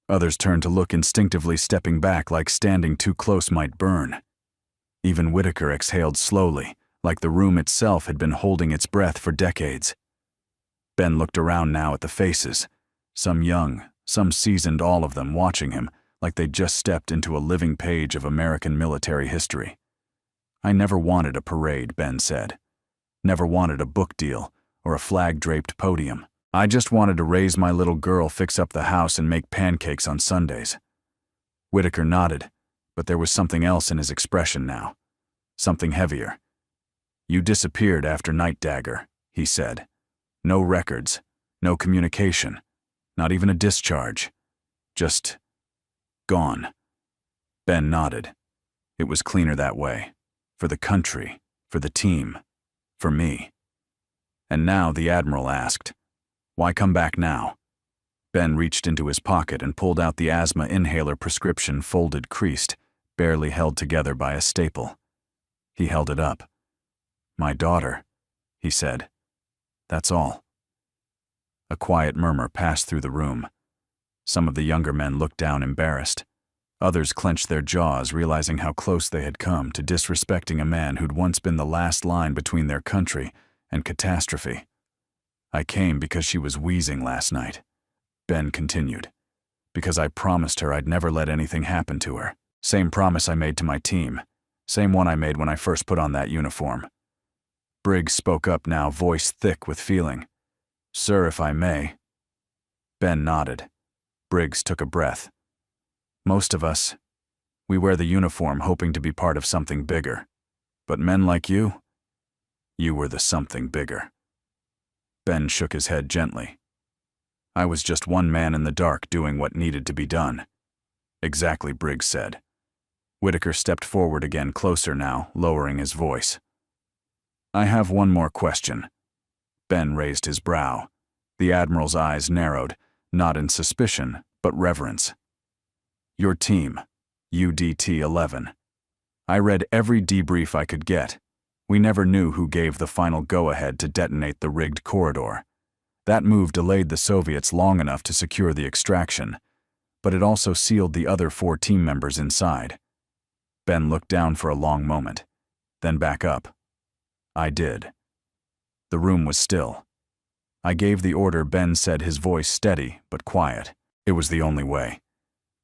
Speaker 1: Others turned to look instinctively, stepping back like standing too close might burn. Even Whitaker exhaled slowly, like the room itself had been holding its breath for decades. Ben looked around now at the faces, some young, some seasoned, all of them watching him like they'd just stepped into a living page of American military history. "I never wanted a parade," Ben said. "Never wanted a book deal or a flag-draped podium. I just wanted to raise my little girl, fix up the house, and make pancakes on Sundays." Whitaker nodded, but there was something else in his expression now. Something heavier. "You disappeared after Night Dagger," he said. "No records, no communication, not even a discharge. Just gone." Ben nodded. It was cleaner that way. For the country, for the team, for me. And now the Admiral asked, "Why come back now?" Ben reached into his pocket and pulled out the asthma inhaler prescription, folded, creased, barely held together by a staple. He held it up. "My daughter," he said. "That's all." A quiet murmur passed through the room. Some of the younger men looked down, embarrassed. Others clenched their jaws, realizing how close they had come to disrespecting a man who'd once been the last line between their country and catastrophe. "I came because she was wheezing last night," Ben continued. "Because I promised her I'd never let anything happen to her. Same promise I made to my team. Same one I made when I first put on that uniform." Briggs spoke up now, voice thick with feeling. "Sir, if I may." Ben nodded. Briggs took a breath. "Most of us, we wear the uniform hoping to be part of something bigger. But men like you were the something bigger." Ben shook his head gently. "I was just one man in the dark doing what needed to be done." "Exactly," Briggs said. Whitaker stepped forward again, closer now, lowering his voice. "I have one more question." Ben raised his brow. The Admiral's eyes narrowed, not in suspicion, but reverence. "Your team, UDT-11. I read every debrief I could get. We never knew who gave the final go-ahead to detonate the rigged corridor. That move delayed the Soviets long enough to secure the extraction, but it also sealed the other 4 team members inside." Ben looked down for a long moment, then back up. "I did." The room was still. "I gave the order," Ben said, his voice steady but quiet. "It was the only way.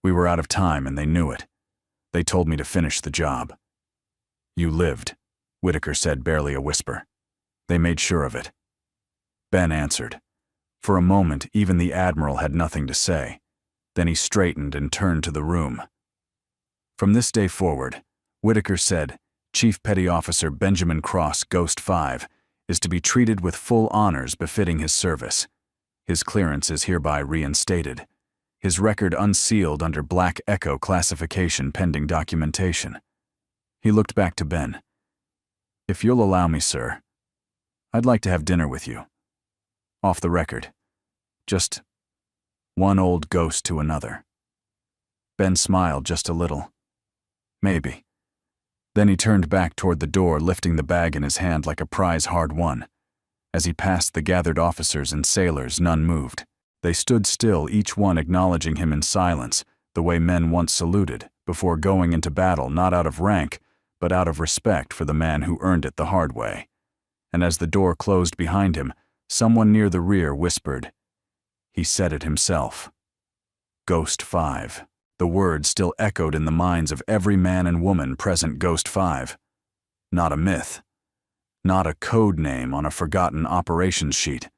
Speaker 1: We were out of time and they knew it. They told me to finish the job." "You lived," Whitaker said, barely a whisper. "They made sure of it." Ben answered. For a moment, even the Admiral had nothing to say. Then he straightened and turned to the room. "From this day forward," Whitaker said, "Chief Petty Officer Benjamin Cross, Ghost 5, is to be treated with full honors befitting his service. His clearance is hereby reinstated. His record unsealed under Black Echo classification pending documentation." He looked back to Ben. "If you'll allow me, sir, I'd like to have dinner with you. Off the record. Just one old ghost to another." Ben smiled just a little. "Maybe." Then he turned back toward the door, lifting the bag in his hand like a prize hard won. As he passed the gathered officers and sailors, none moved. They stood still, each one acknowledging him in silence, the way men once saluted, before going into battle, not out of rank, but out of respect for the man who earned it the hard way. And as the door closed behind him, someone near the rear whispered, "He said it himself. Ghost 5. The word still echoed in the minds of every man and woman present Ghost 5. Not a myth. Not a code name on a forgotten operations sheet.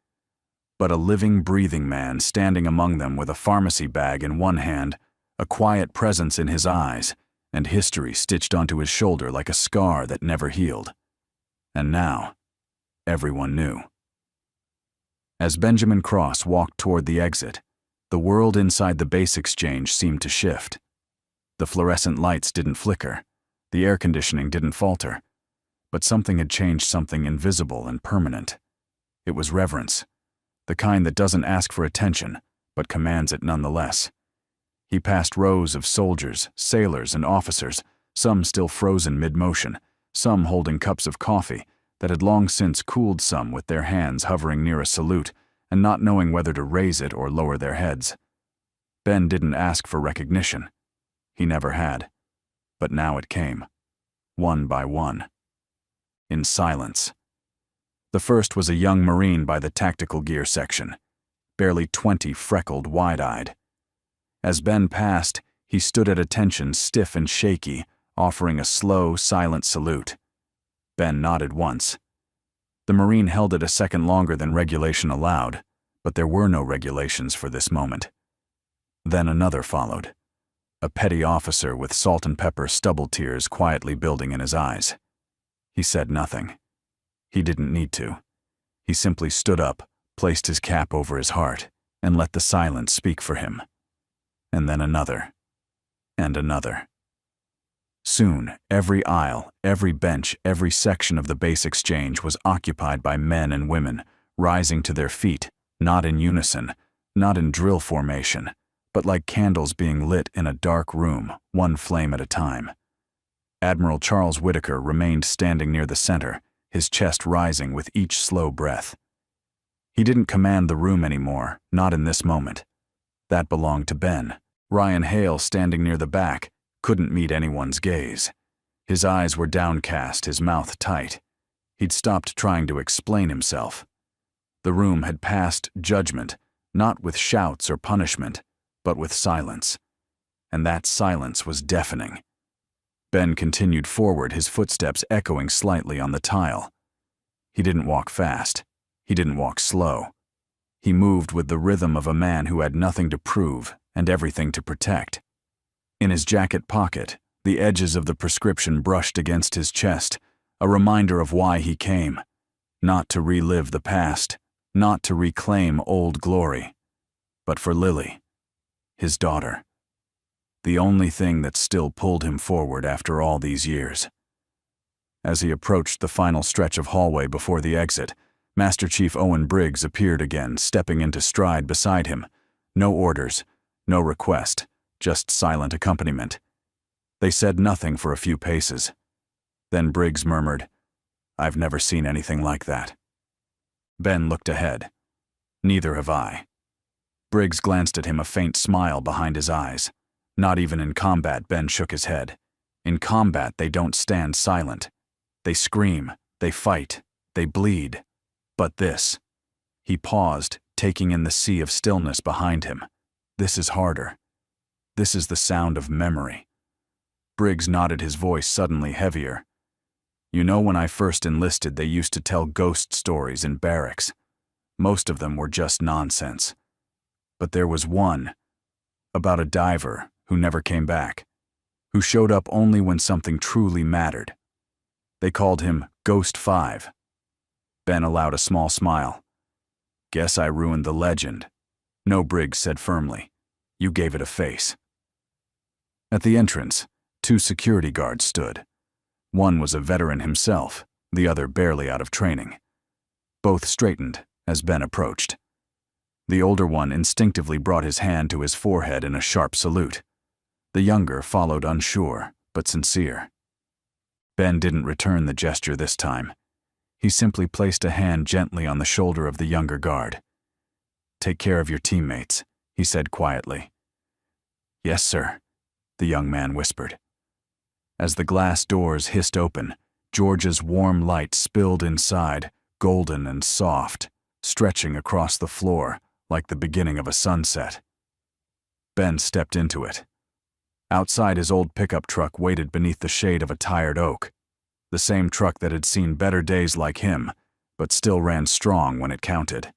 Speaker 1: But a living, breathing man standing among them with a pharmacy bag in one hand, a quiet presence in his eyes, and history stitched onto his shoulder like a scar that never healed. And now, everyone knew. As Benjamin Cross walked toward the exit, the world inside the base exchange seemed to shift. The fluorescent lights didn't flicker, the air conditioning didn't falter, but something had changed, something invisible and permanent. It was reverence, the kind that doesn't ask for attention, but commands it nonetheless. He passed rows of soldiers, sailors, and officers, some still frozen mid-motion, some holding cups of coffee that had long since cooled, some with their hands hovering near a salute and not knowing whether to raise it or lower their heads. Ben didn't ask for recognition. He never had. But now it came, one by one. In silence. The first was a young Marine by the tactical gear section, barely 20, freckled, wide-eyed. As Ben passed, he stood at attention, stiff and shaky, offering a slow, silent salute. Ben nodded once. The Marine held it a second longer than regulation allowed, but there were no regulations for this moment. Then another followed. A petty officer with salt and pepper stubble tears quietly building in his eyes. He said nothing. He didn't need to. He simply stood up, placed his cap over his heart, and let the silence speak for him. And then another. And another. Soon, every aisle, every bench, every section of the base exchange was occupied by men and women, rising to their feet, not in unison, not in drill formation, but like candles being lit in a dark room, one flame at a time. Admiral Charles Whitaker remained standing near the center, his chest rising with each slow breath. He didn't command the room anymore, not in this moment. That belonged to Ben. Ryan Hale, standing near the back, couldn't meet anyone's gaze. His eyes were downcast, his mouth tight. He'd stopped trying to explain himself. The room had passed judgment, not with shouts or punishment, but with silence. And that silence was deafening. Ben continued forward, his footsteps echoing slightly on the tile. He didn't walk fast. He didn't walk slow. He moved with the rhythm of a man who had nothing to prove and everything to protect. In his jacket pocket, the edges of the prescription brushed against his chest, a reminder of why he came. Not to relive the past, not to reclaim old glory, but for Lily, his daughter. The only thing that still pulled him forward after all these years. As he approached the final stretch of hallway before the exit, Master Chief Owen Briggs appeared again, stepping into stride beside him. No orders, no request, just silent accompaniment. They said nothing for a few paces. Then Briggs murmured, "I've never seen anything like that." Ben looked ahead. "Neither have I." Briggs glanced at him, a faint smile behind his eyes. Not even in combat, Ben shook his head. In combat, they don't stand silent. They scream, they fight, they bleed. But this. He paused, taking in the sea of stillness behind him. This is harder. This is the sound of memory. Briggs nodded, his voice suddenly heavier. "You know, when I first enlisted, they used to tell ghost stories in barracks. Most of them were just nonsense. But there was one, about a diver who never came back, who showed up only when something truly mattered. They called him Ghost 5. Ben allowed a small smile. "Guess I ruined the legend." "No," Briggs said firmly. "You gave it a face." At the entrance, 2 security guards stood. One was a veteran himself, the other barely out of training. Both straightened as Ben approached. The older one instinctively brought his hand to his forehead in a sharp salute. The younger followed, unsure, but sincere. Ben didn't return the gesture this time. He simply placed a hand gently on the shoulder of the younger guard. "Take care of your teammates," he said quietly. "Yes, sir," the young man whispered. As the glass doors hissed open, George's warm light spilled inside, golden and soft, stretching across the floor like the beginning of a sunset. Ben stepped into it, Outside, his old pickup truck waited beneath the shade of a tired oak. The same truck that had seen better days like him, but still ran strong when it counted.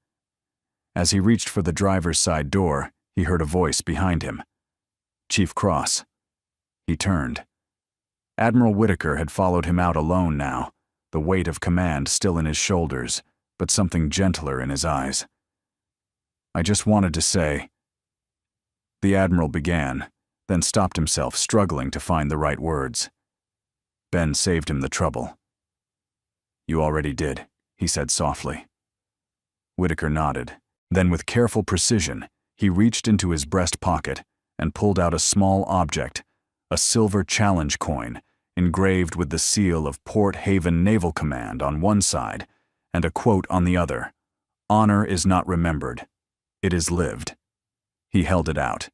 Speaker 1: As he reached for the driver's side door, he heard a voice behind him. Chief Cross. He turned. Admiral Whitaker had followed him out alone now, the weight of command still in his shoulders, but something gentler in his eyes. I just wanted to say... The Admiral began, then stopped himself, struggling to find the right words. Ben saved him the trouble. You already did, he said softly. Whitaker nodded. Then with careful precision, he reached into his breast pocket and pulled out a small object, a silver challenge coin, engraved with the seal of Port Haven Naval Command on one side and a quote on the other. Honor is not remembered. It is lived. He held it out.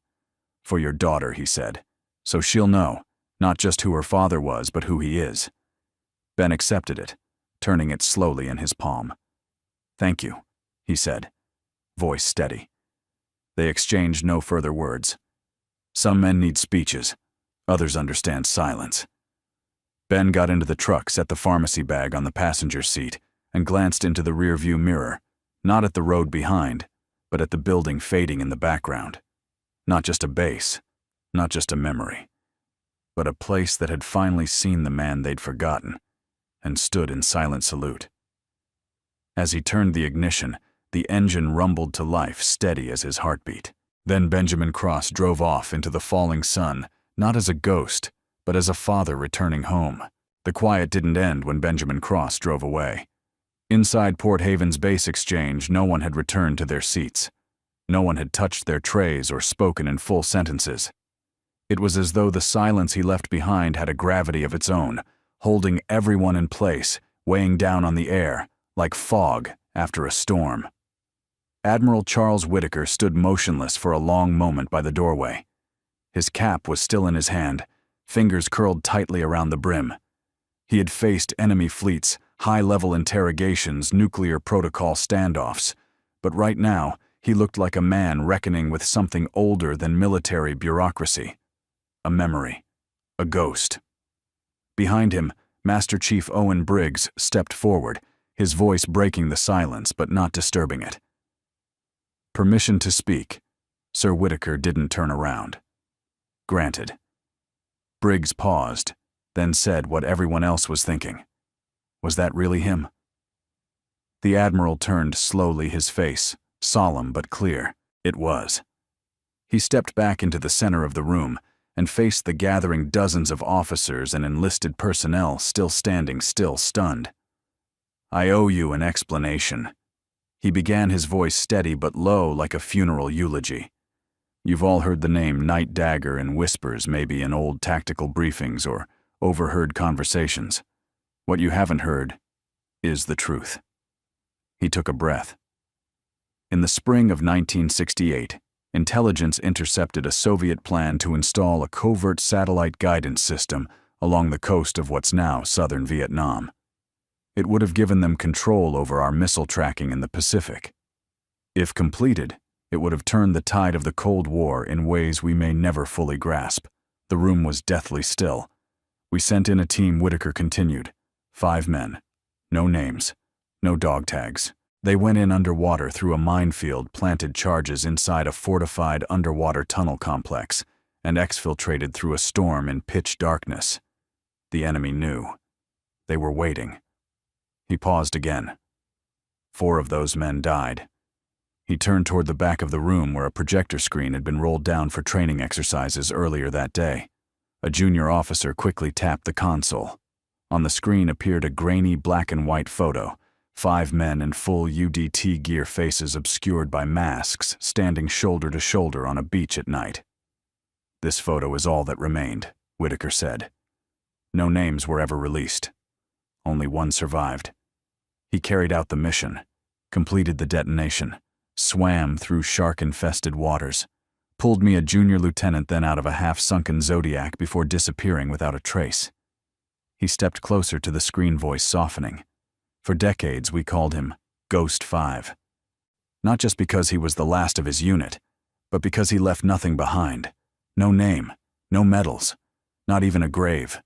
Speaker 1: For your daughter, he said, so she'll know, not just who her father was, but who he is. Ben accepted it, turning it slowly in his palm. Thank you, he said, voice steady. They exchanged no further words. Some men need speeches, others understand silence. Ben got into the truck, set the pharmacy bag on the passenger seat, and glanced into the rearview mirror, not at the road behind, but at the building fading in the background. Not just a base, not just a memory, but a place that had finally seen the man they'd forgotten and stood in silent salute. As he turned the ignition, the engine rumbled to life, steady as his heartbeat. Then Benjamin Cross drove off into the falling sun, not as a ghost, but as a father returning home. The quiet didn't end when Benjamin Cross drove away. Inside Port Haven's base exchange, no one had returned to their seats. No one had touched their trays or spoken in full sentences. It was as though the silence he left behind had a gravity of its own, holding everyone in place, weighing down on the air, like fog after a storm. Admiral Charles Whitaker stood motionless for a long moment by the doorway. His cap was still in his hand, fingers curled tightly around the brim. He had faced enemy fleets, high-level interrogations, nuclear protocol standoffs, but right now he looked like a man reckoning with something older than military bureaucracy. A memory. A ghost. Behind him, Master Chief Owen Briggs stepped forward, his voice breaking the silence but not disturbing it. Permission to speak. Sir Whitaker didn't turn around. Granted. Briggs paused, then said what everyone else was thinking. Was that really him? The Admiral turned slowly, his face solemn but clear. It was. He stepped back into the center of the room and faced the gathering dozens of officers and enlisted personnel still standing still, stunned. I owe you an explanation. He began, his voice steady but low like a funeral eulogy. You've all heard the name Night Dagger in whispers, maybe in old tactical briefings or overheard conversations. What you haven't heard is the truth. He took a breath. In the spring of 1968, intelligence intercepted a Soviet plan to install a covert satellite guidance system along the coast of what's now southern Vietnam. It would have given them control over our missile tracking in the Pacific. If completed, it would have turned the tide of the Cold War in ways we may never fully grasp. The room was deathly still. We sent in a team, Whitaker continued. 5 men. No names. No dog tags. They went in underwater through a minefield, planted charges inside a fortified underwater tunnel complex, and exfiltrated through a storm in pitch darkness. The enemy knew. They were waiting. He paused again. 4 of those men died. He turned toward the back of the room where a projector screen had been rolled down for training exercises earlier that day. A junior officer quickly tapped the console. On the screen appeared a grainy black and white photo, 5 men in full UDT gear, faces obscured by masks, standing shoulder to shoulder on a beach at night. This photo is all that remained, Whitaker said. No names were ever released. Only one survived. He carried out the mission, completed the detonation, swam through shark-infested waters, pulled me, a junior lieutenant, then out of a half-sunken Zodiac before disappearing without a trace. He stepped closer to the screen, voice softening. For decades we called him Ghost 5. Not just because he was the last of his unit, but because he left nothing behind. No name, No medals, not even a grave.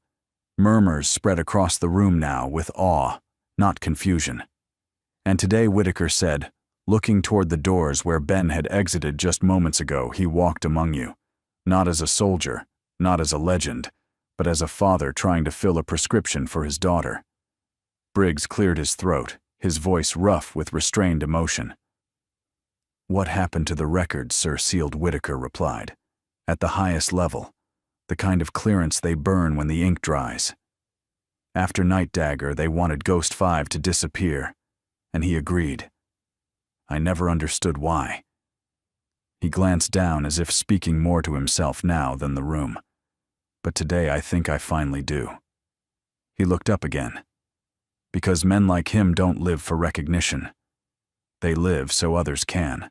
Speaker 1: Murmurs spread across the room now with awe, not confusion. And today Whitaker said, looking toward the doors where Ben had exited just moments ago, he walked among you, not as a soldier, not as a legend, but as a father trying to fill a prescription for his daughter. Briggs cleared his throat, his voice rough with restrained emotion. What happened to the records, Sir Sealed? Whitaker replied. At the highest level, the kind of clearance they burn when the ink dries. After Night Dagger, they wanted Ghost 5 to disappear, and he agreed. I never understood why. He glanced down as if speaking more to himself now than the room. But today I think I finally do. He looked up again. Because men like him don't live for recognition. They live so others can.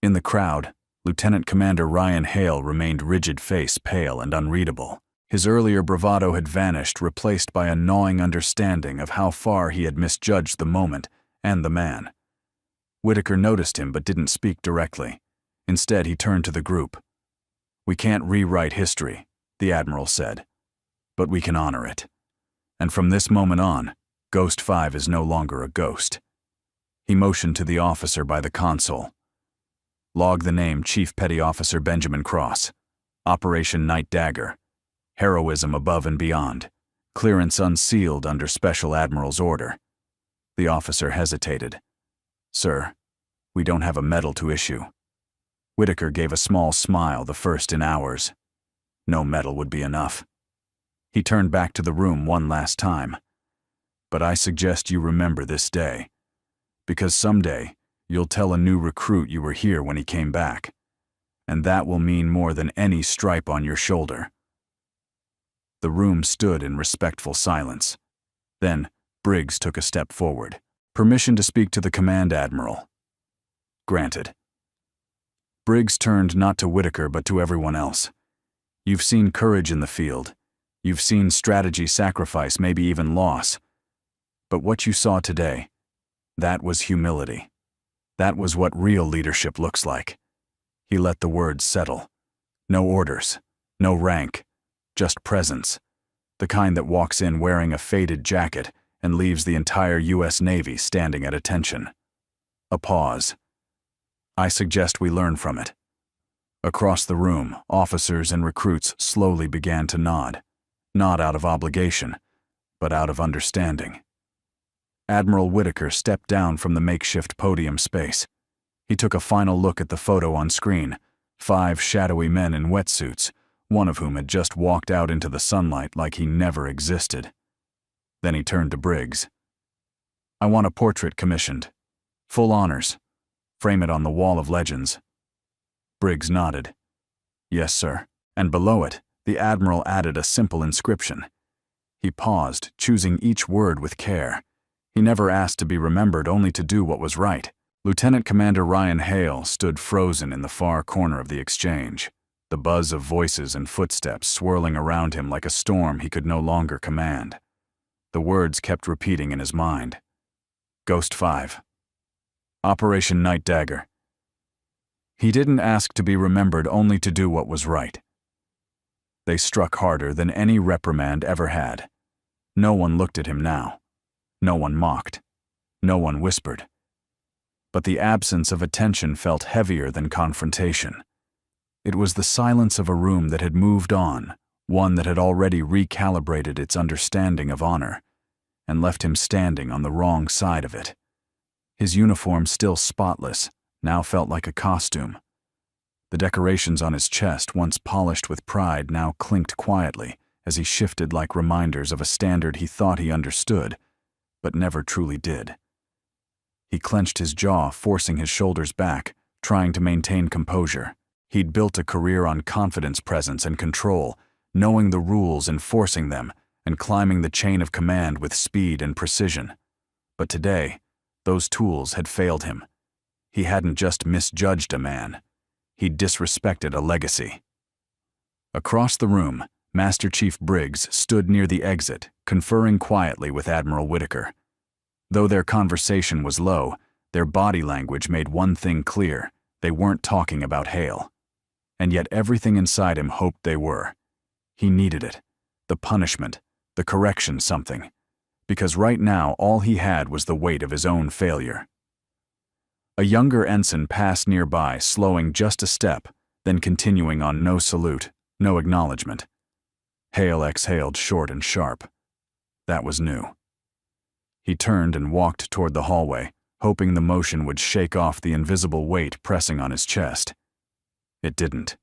Speaker 1: In the crowd, Lieutenant Commander Ryan Hale remained rigid-faced, pale and unreadable. His earlier bravado had vanished, replaced by a gnawing understanding of how far he had misjudged the moment and the man. Whitaker noticed him but didn't speak directly. Instead, he turned to the group. We can't rewrite history, the Admiral said, but we can honor it. And from this moment on, Ghost 5 is no longer a ghost. He motioned to the officer by the console. Log the name Chief Petty Officer Benjamin Cross. Operation Night Dagger. Heroism above and beyond. Clearance unsealed under Special Admiral's order. The officer hesitated. Sir, we don't have a medal to issue. Whitaker gave a small smile, the first in hours. No medal would be enough. He turned back to the room one last time. But I suggest you remember this day. Because someday, you'll tell a new recruit you were here when he came back. And that will mean more than any stripe on your shoulder. The room stood in respectful silence. Then, Briggs took a step forward. Permission to speak to the Command Admiral. Granted. Briggs turned not to Whitaker but to everyone else. You've seen courage in the field. You've seen strategy, sacrifice, maybe even loss. But what you saw today, that was humility. That was what real leadership looks like. He let the words settle. No orders, no rank, just presence. The kind that walks in wearing a faded jacket and leaves the entire U.S. Navy standing at attention. A pause. I suggest we learn from it. Across the room, officers and recruits slowly began to nod. Not out of obligation, but out of understanding. Admiral Whitaker stepped down from the makeshift podium space. He took a final look at the photo on screen, 5 shadowy men in wetsuits, one of whom had just walked out into the sunlight like he never existed. Then he turned to Briggs. I want a portrait commissioned. Full honors. Frame it on the Wall of Legends. Briggs nodded. Yes, sir. And below it, the Admiral added a simple inscription. He paused, choosing each word with care. He never asked to be remembered, only to do what was right. Lieutenant Commander Ryan Hale stood frozen in the far corner of the exchange, the buzz of voices and footsteps swirling around him like a storm he could no longer command. The words kept repeating in his mind. Ghost 5. Operation Night Dagger. He didn't ask to be remembered, only to do what was right. They struck harder than any reprimand ever had. No one looked at him now. No one mocked. No one whispered. But the absence of attention felt heavier than confrontation. It was the silence of a room that had moved on, one that had already recalibrated its understanding of honor, and left him standing on the wrong side of it. His uniform, still spotless, now felt like a costume. The decorations on his chest, once polished with pride, now clinked quietly as he shifted like reminders of a standard he thought he understood, but never truly did. He clenched his jaw, forcing his shoulders back, trying to maintain composure. He'd built a career on confidence, presence, and control, knowing the rules, enforcing them, and climbing the chain of command with speed and precision. But today, those tools had failed him. He hadn't just misjudged a man. He'd disrespected a legacy. Across the room, Master Chief Briggs stood near the exit, conferring quietly with Admiral Whitaker. Though their conversation was low, their body language made one thing clear: they weren't talking about Hale. and yet everything inside him hoped they were. He needed it, the punishment, the correction something, because right now all he had was the weight of his own failure. A younger ensign passed nearby, slowing just a step, then continuing on no salute, no acknowledgement. Hale exhaled short and sharp. That was new. He turned and walked toward the hallway, hoping the motion would shake off the invisible weight pressing on his chest. It didn't.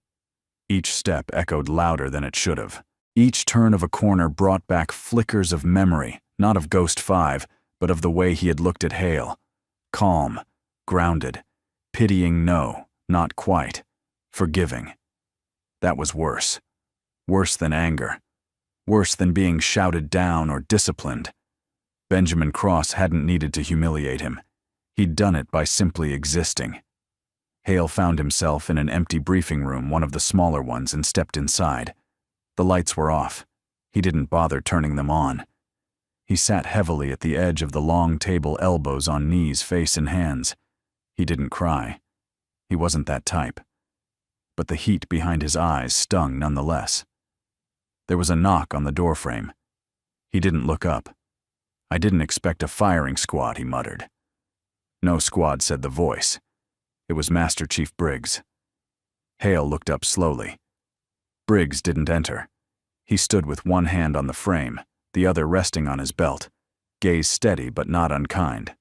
Speaker 1: Each step echoed louder than it should have. Each turn of a corner brought back flickers of memory, not of Ghost 5, but of the way he had looked at Hale. Calm, grounded, pitying no, not quite, forgiving. That was worse. Worse than anger. Worse than being shouted down or disciplined. Benjamin Cross hadn't needed to humiliate him. He'd done it by simply existing. Hale found himself in an empty briefing room, one of the smaller ones, and stepped inside. The lights were off. He didn't bother turning them on. He sat heavily at the edge of the long table, elbows on knees, face in hands. He didn't cry. He wasn't that type. But the heat behind his eyes stung nonetheless. There was a knock on the doorframe. He didn't look up. "I didn't expect a firing squad," he muttered. "No squad," said the voice. It was Master Chief Briggs. Hale looked up slowly. Briggs didn't enter. He stood with one hand on the frame, the other resting on his belt, gaze steady but not unkind.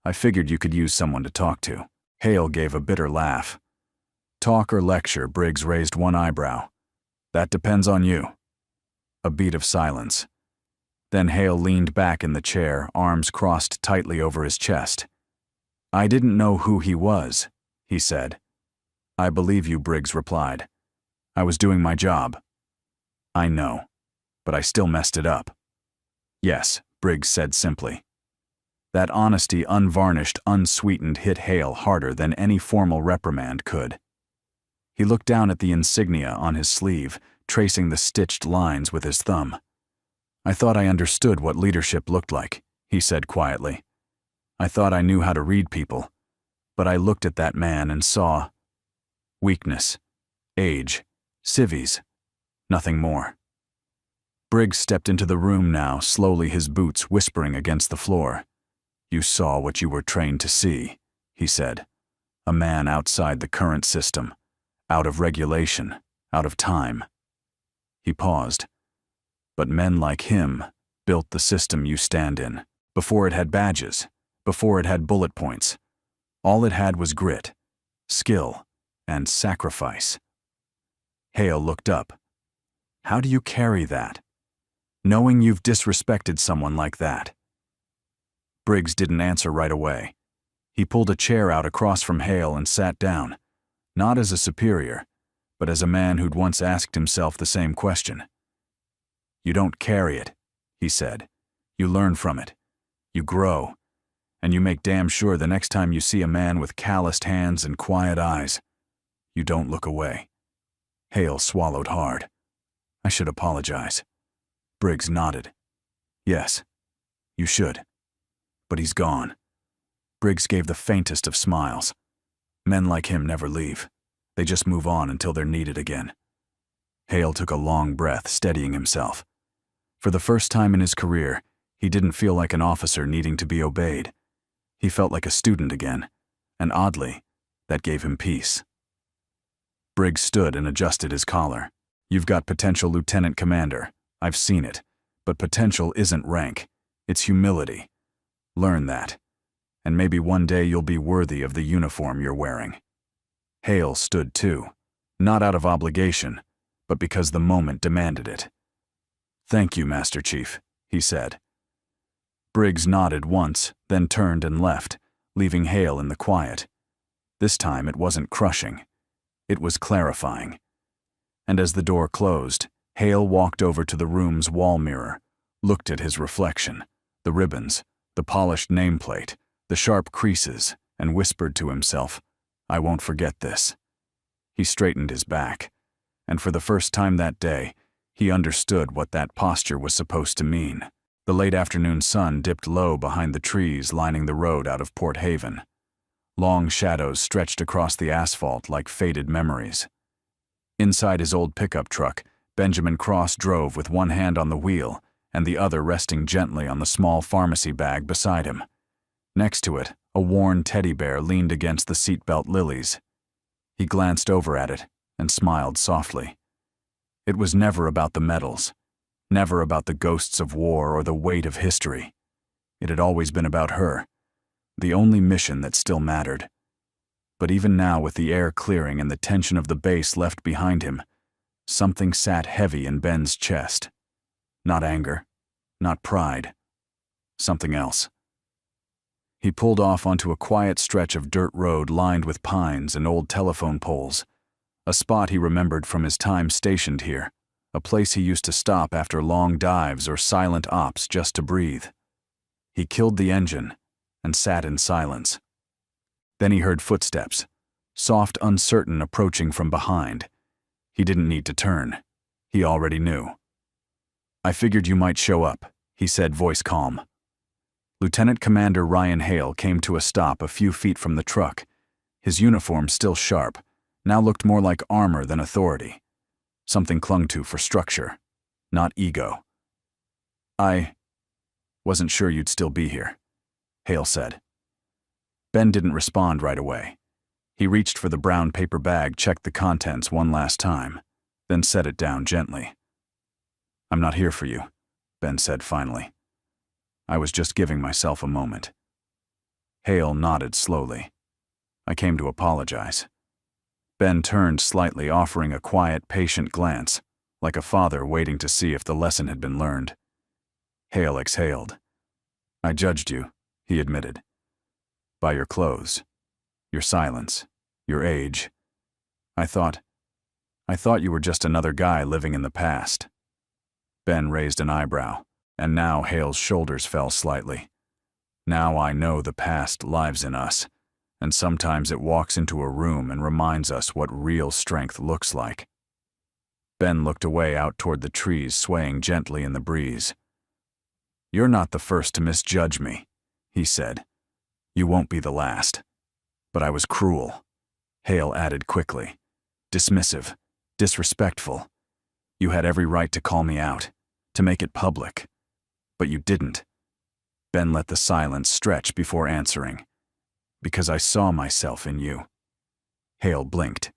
Speaker 1: "I figured you could use someone to talk to." Hale gave a bitter laugh. "Talk or lecture?" Briggs raised one eyebrow. "That depends on you." A beat of silence. Then Hale leaned back in the chair, arms crossed tightly over his chest. "I didn't know who he was," he said. "I believe you," Briggs replied. "I was doing my job." "I know, but I still messed it up." "Yes," Briggs said simply. That honesty, unvarnished, unsweetened, hit Hale harder than any formal reprimand could. He looked down at the insignia on his sleeve, tracing the stitched lines with his thumb. "I thought I understood what leadership looked like," he said quietly. "I thought I knew how to read people, but I looked at that man and saw weakness, age, civvies, nothing more." Briggs stepped into the room now, slowly, his boots whispering against the floor. "You saw what you were trained to see," he said. "A man outside the current system, out of regulation, out of time." He paused. "But men like him built the system you stand in, before it had badges, before it had bullet points. All it had was grit, skill, and sacrifice." Hale looked up. "How do you carry that? Knowing you've disrespected someone like that?" Briggs didn't answer right away. He pulled a chair out across from Hale and sat down, not as a superior, but as a man who'd once asked himself the same question. "You don't carry it," he said. "You learn from it. You grow. And you make damn sure the next time you see a man with calloused hands and quiet eyes, you don't look away." Hale swallowed hard. "I should apologize." Briggs nodded. "Yes, you should. But he's gone." Briggs gave the faintest of smiles. Men like him never leave. They just move on until they're needed again. Hale took a long breath, steadying himself. For the first time in his career, he didn't feel like an officer needing to be obeyed. He felt like a student again, and oddly, that gave him peace. Briggs stood and adjusted his collar. "You've got potential, Lieutenant Commander. I've seen it. But potential isn't rank. It's humility. Learn that. And maybe one day you'll be worthy of the uniform you're wearing." Hale stood too, not out of obligation, but because the moment demanded it. "Thank you, Master Chief," he said. Briggs nodded once, then turned and left, leaving Hale in the quiet. This time it wasn't crushing. It was clarifying. And as the door closed, Hale walked over to the room's wall mirror, looked at his reflection, the ribbons, the polished nameplate, the sharp creases, and whispered to himself, "I won't forget this." He straightened his back, and for the first time that day, he understood what that posture was supposed to mean. The late afternoon sun dipped low behind the trees lining the road out of Port Haven. Long shadows stretched across the asphalt like faded memories. Inside his old pickup truck, Benjamin Cross drove with one hand on the wheel and the other resting gently on the small pharmacy bag beside him. Next to it, a worn teddy bear leaned against the seatbelt lilies. He glanced over at it and smiled softly. It was never about the medals, never about the ghosts of war or the weight of history. It had always been about her, the only mission that still mattered. But even now, with the air clearing and the tension of the base left behind him, something sat heavy in Ben's chest. Not anger, not pride, something else. He pulled off onto a quiet stretch of dirt road lined with pines and old telephone poles, a spot he remembered from his time stationed here, a place he used to stop after long dives or silent ops just to breathe. He killed the engine and sat in silence. Then he heard footsteps, soft, uncertain, approaching from behind. He didn't need to turn. He already knew. "I figured you might show up," he said, voice calm. Lieutenant Commander Ryan Hale came to a stop a few feet from the truck. His uniform, still sharp, now looked more like armor than authority. Something clung to for structure, not ego. "I wasn't sure you'd still be here," Hale said. Ben didn't respond right away. He reached for the brown paper bag, checked the contents one last time, then set it down gently. "I'm not here for you," Ben said finally. "I was just giving myself a moment." Hale nodded slowly. "I came to apologize." Ben turned slightly, offering a quiet, patient glance, like a father waiting to see if the lesson had been learned. Hale exhaled. "I judged you," he admitted. "By your clothes, your silence, your age. I thought you were just another guy living in the past." Ben raised an eyebrow, and now Hale's shoulders fell slightly. "Now I know the past lives in us, and sometimes it walks into a room and reminds us what real strength looks like." Ben looked away out toward the trees swaying gently in the breeze. "You're not the first to misjudge me," he said. "You won't be the last. But I was cruel," Hale added quickly. "Dismissive, disrespectful. You had every right to call me out, to make it public. But you didn't." Ben let the silence stretch before answering. "Because I saw myself in you." Hale blinked.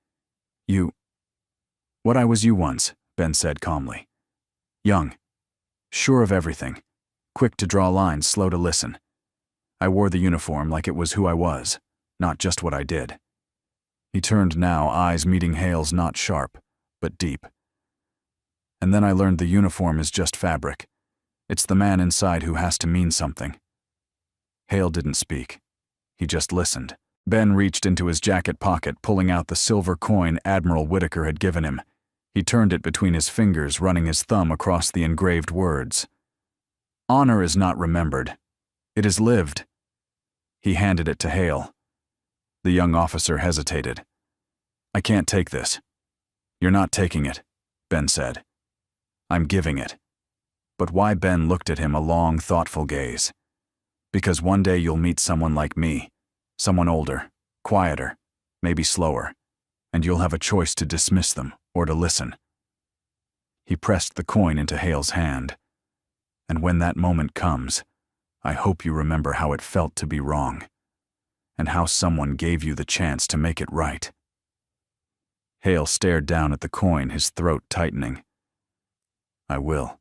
Speaker 1: What I was you once," Ben said calmly. "Young, sure of everything, quick to draw lines, slow to listen. I wore the uniform like it was who I was, not just what I did." He turned now, eyes meeting Hale's, not sharp, but deep. "And then I learned the uniform is just fabric. It's the man inside who has to mean something." Hale didn't speak. He just listened. Ben reached into his jacket pocket, pulling out the silver coin Admiral Whitaker had given him. He turned it between his fingers, running his thumb across the engraved words. "Honor is not remembered. It is lived." He handed it to Hale. The young officer hesitated. "I can't take this." "You're not taking it," Ben said. "I'm giving it." But why? Ben looked at him, a long, thoughtful gaze. "Because one day you'll meet someone like me, someone older, quieter, maybe slower, and you'll have a choice to dismiss them or to listen." He pressed the coin into Hale's hand. "And when that moment comes, I hope you remember how it felt to be wrong, and how someone gave you the chance to make it right." Hale stared down at the coin, his throat tightening. "I will,"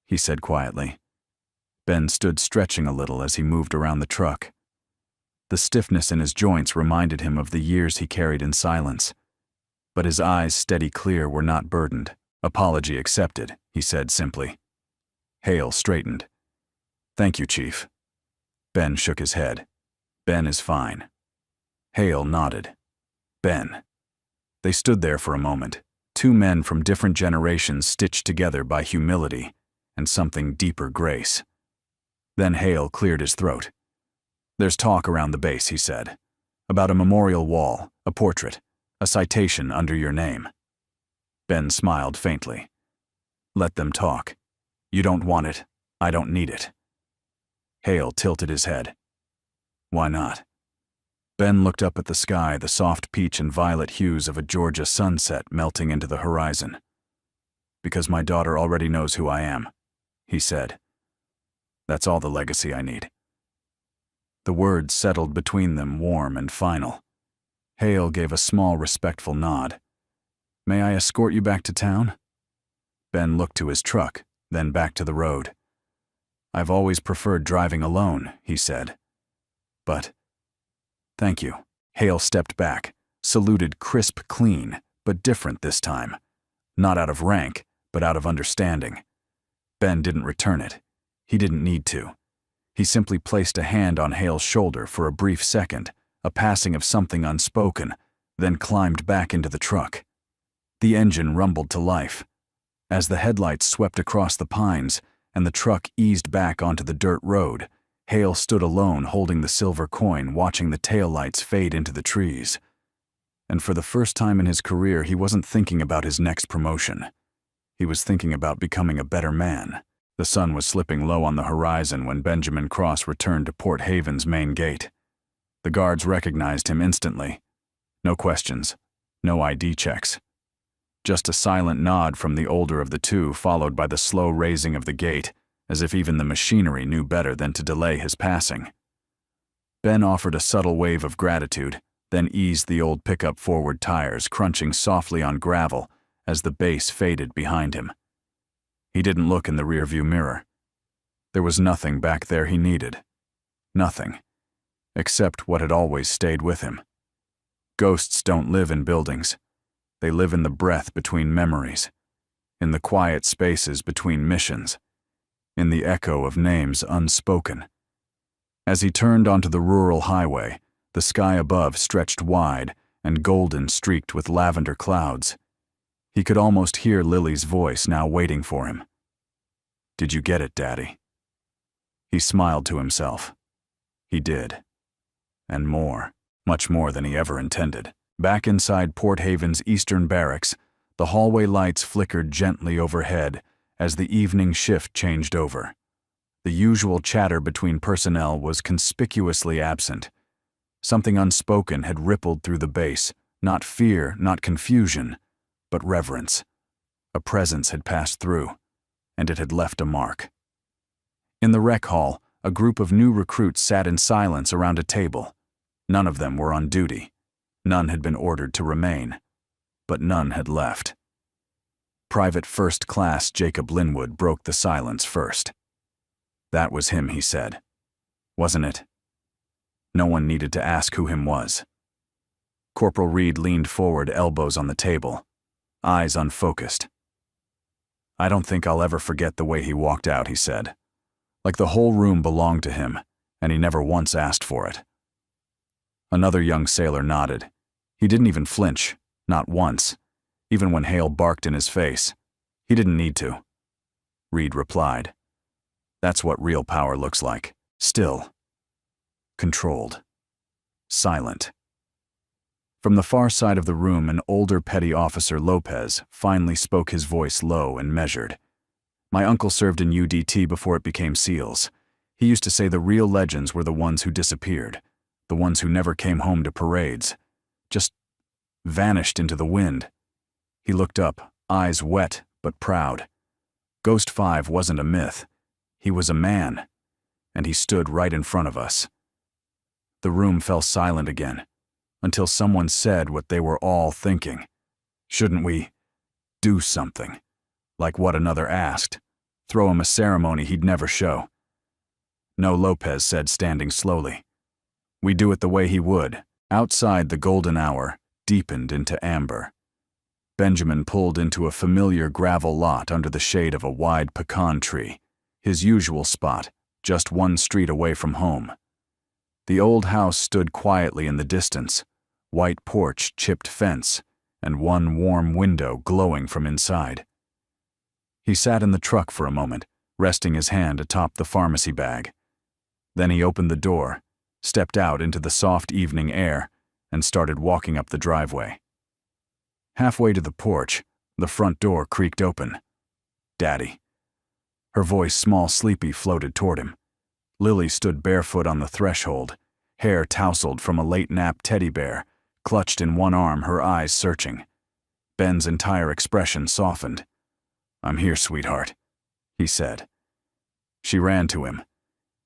Speaker 1: he said quietly. Ben stood stretching a little as he moved around the truck. The stiffness in his joints reminded him of the years he carried in silence. But his eyes, steady clear, were not burdened. "Apology accepted," he said simply. Hale straightened. "Thank you, Chief." Ben shook his head. "Ben is fine." Hale nodded. "Ben." They stood there for a moment, two men from different generations stitched together by humility and something deeper grace. Then Hale cleared his throat. "There's talk around the base," he said, "about a memorial wall, a portrait, a citation under your name." Ben smiled faintly. "Let them talk. You don't want it. I don't need it." Hale tilted his head. "Why not?" Ben looked up at the sky, the soft peach and violet hues of a Georgia sunset melting into the horizon. "Because my daughter already knows who I am," he said. "That's all the legacy I need." The words settled between them, warm and final. Hale gave a small, respectful nod. "May I escort you back to town?" Ben looked to his truck, then back to the road. "I've always preferred driving alone," he said. "But—" "Thank you." Hale stepped back, saluted crisp, clean, but different this time. Not out of rank, but out of understanding. Ben didn't return it. He didn't need to. He simply placed a hand on Hale's shoulder for a brief second, a passing of something unspoken, then climbed back into the truck. The engine rumbled to life. As the headlights swept across the pines and the truck eased back onto the dirt road, Hale stood alone holding the silver coin, watching the taillights fade into the trees. And for the first time in his career, he wasn't thinking about his next promotion. He was thinking about becoming a better man. The sun was slipping low on the horizon when Benjamin Cross returned to Port Haven's main gate. The guards recognized him instantly. No questions, no ID checks. Just a silent nod from the older of the two, followed by the slow raising of the gate, as if even the machinery knew better than to delay his passing. Ben offered a subtle wave of gratitude, then eased the old pickup forward tires, crunching softly on gravel as the base faded behind him. He didn't look in the rearview mirror. There was nothing back there he needed. Nothing. Except what had always stayed with him. Ghosts don't live in buildings. They live in the breath between memories, in the quiet spaces between missions, in the echo of names unspoken. As he turned onto the rural highway, the sky above stretched wide and golden streaked with lavender clouds. He could almost hear Lily's voice now waiting for him. "Did you get it, Daddy?" He smiled to himself. He did. And more, much more than he ever intended. Back inside Port Haven's eastern barracks, the hallway lights flickered gently overhead as the evening shift changed over. The usual chatter between personnel was conspicuously absent. Something unspoken had rippled through the base, not fear, not confusion, but reverence. A presence had passed through, and it had left a mark. In the rec hall, a group of new recruits sat in silence around a table. None of them were on duty. None had been ordered to remain. But none had left. Private First Class Jacob Linwood broke the silence first. "That was him," he said. "Wasn't it?" No one needed to ask who him was. Corporal Reed leaned forward, elbows on the table, eyes unfocused. "I don't think I'll ever forget the way he walked out," he said. Like the whole room belonged to him, and he never once asked for it. Another young sailor nodded. He didn't even flinch, not once, even when Hale barked in his face. He didn't need to. Reed replied. "That's what real power looks like. Still. Controlled. Silent." From the far side of the room, an older petty officer, Lopez, finally spoke, his voice low and measured. "My uncle served in UDT before it became SEALs. He used to say the real legends were the ones who disappeared, the ones who never came home to parades, just vanished into the wind." He looked up, eyes wet but proud. Ghost 5 wasn't a myth. He was a man, and he stood right in front of us. The room fell silent again, until someone said what they were all thinking. "Shouldn't we do something?" Like what another asked. Throw him a ceremony he'd never show. "No," Lopez said, standing slowly. "We do it the way he would." Outside, the golden hour deepened into amber. Benjamin pulled into a familiar gravel lot under the shade of a wide pecan tree, his usual spot, just one street away from home. The old house stood quietly in the distance, white porch, chipped fence, and one warm window glowing from inside. He sat in the truck for a moment, resting his hand atop the pharmacy bag. Then he opened the door, stepped out into the soft evening air, and started walking up the driveway. Halfway to the porch, the front door creaked open. "Daddy." Her voice, small, sleepy, floated toward him. Lily stood barefoot on the threshold, hair tousled from a late-nap teddy bear, clutched in one arm, her eyes searching. Ben's entire expression softened. "I'm here, sweetheart," he said. She ran to him.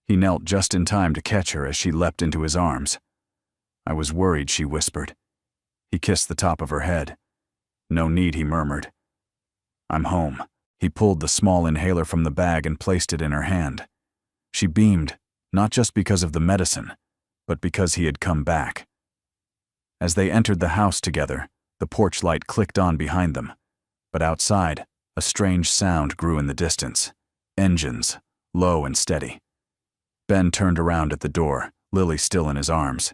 Speaker 1: He knelt just in time to catch her as she leapt into his arms. "I was worried," she whispered. He kissed the top of her head. "No need," he murmured. "I'm home." He pulled the small inhaler from the bag and placed it in her hand. She beamed, not just because of the medicine, but because he had come back. As they entered the house together, the porch light clicked on behind them. But outside, a strange sound grew in the distance. Engines, low and steady. Ben turned around at the door, Lily still in his arms.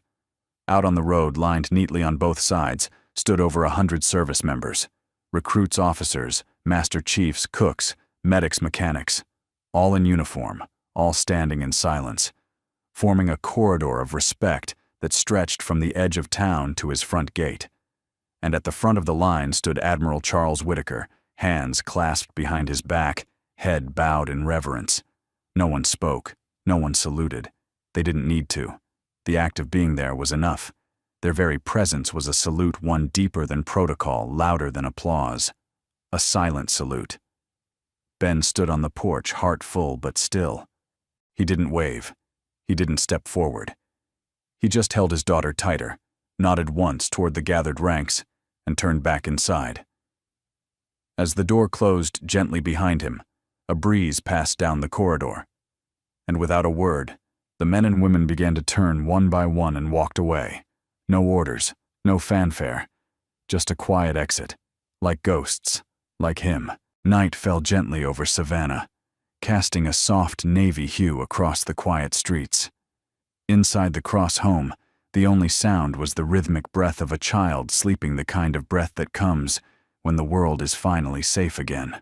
Speaker 1: Out on the road, lined neatly on both sides, stood over 100 service members. Recruits, officers, master chiefs, cooks, medics, mechanics. All in uniform, all standing in silence, forming a corridor of respect that stretched from the edge of town to his front gate. And at the front of the line stood Admiral Charles Whitaker, hands clasped behind his back, head bowed in reverence. No one spoke, no one saluted. They didn't need to. The act of being there was enough. Their very presence was a salute, one deeper than protocol, louder than applause. A silent salute. Ben stood on the porch, heart full but still. He didn't wave. He didn't step forward. He just held his daughter tighter, nodded once toward the gathered ranks, and turned back inside. As the door closed gently behind him, a breeze passed down the corridor. And without a word, the men and women began to turn one by one and walked away. No orders, no fanfare, just a quiet exit, like ghosts, like him. Night fell gently over Savannah, casting a soft navy hue across the quiet streets. Inside the Cross home, the only sound was the rhythmic breath of a child sleeping, the kind of breath that comes when the world is finally safe again.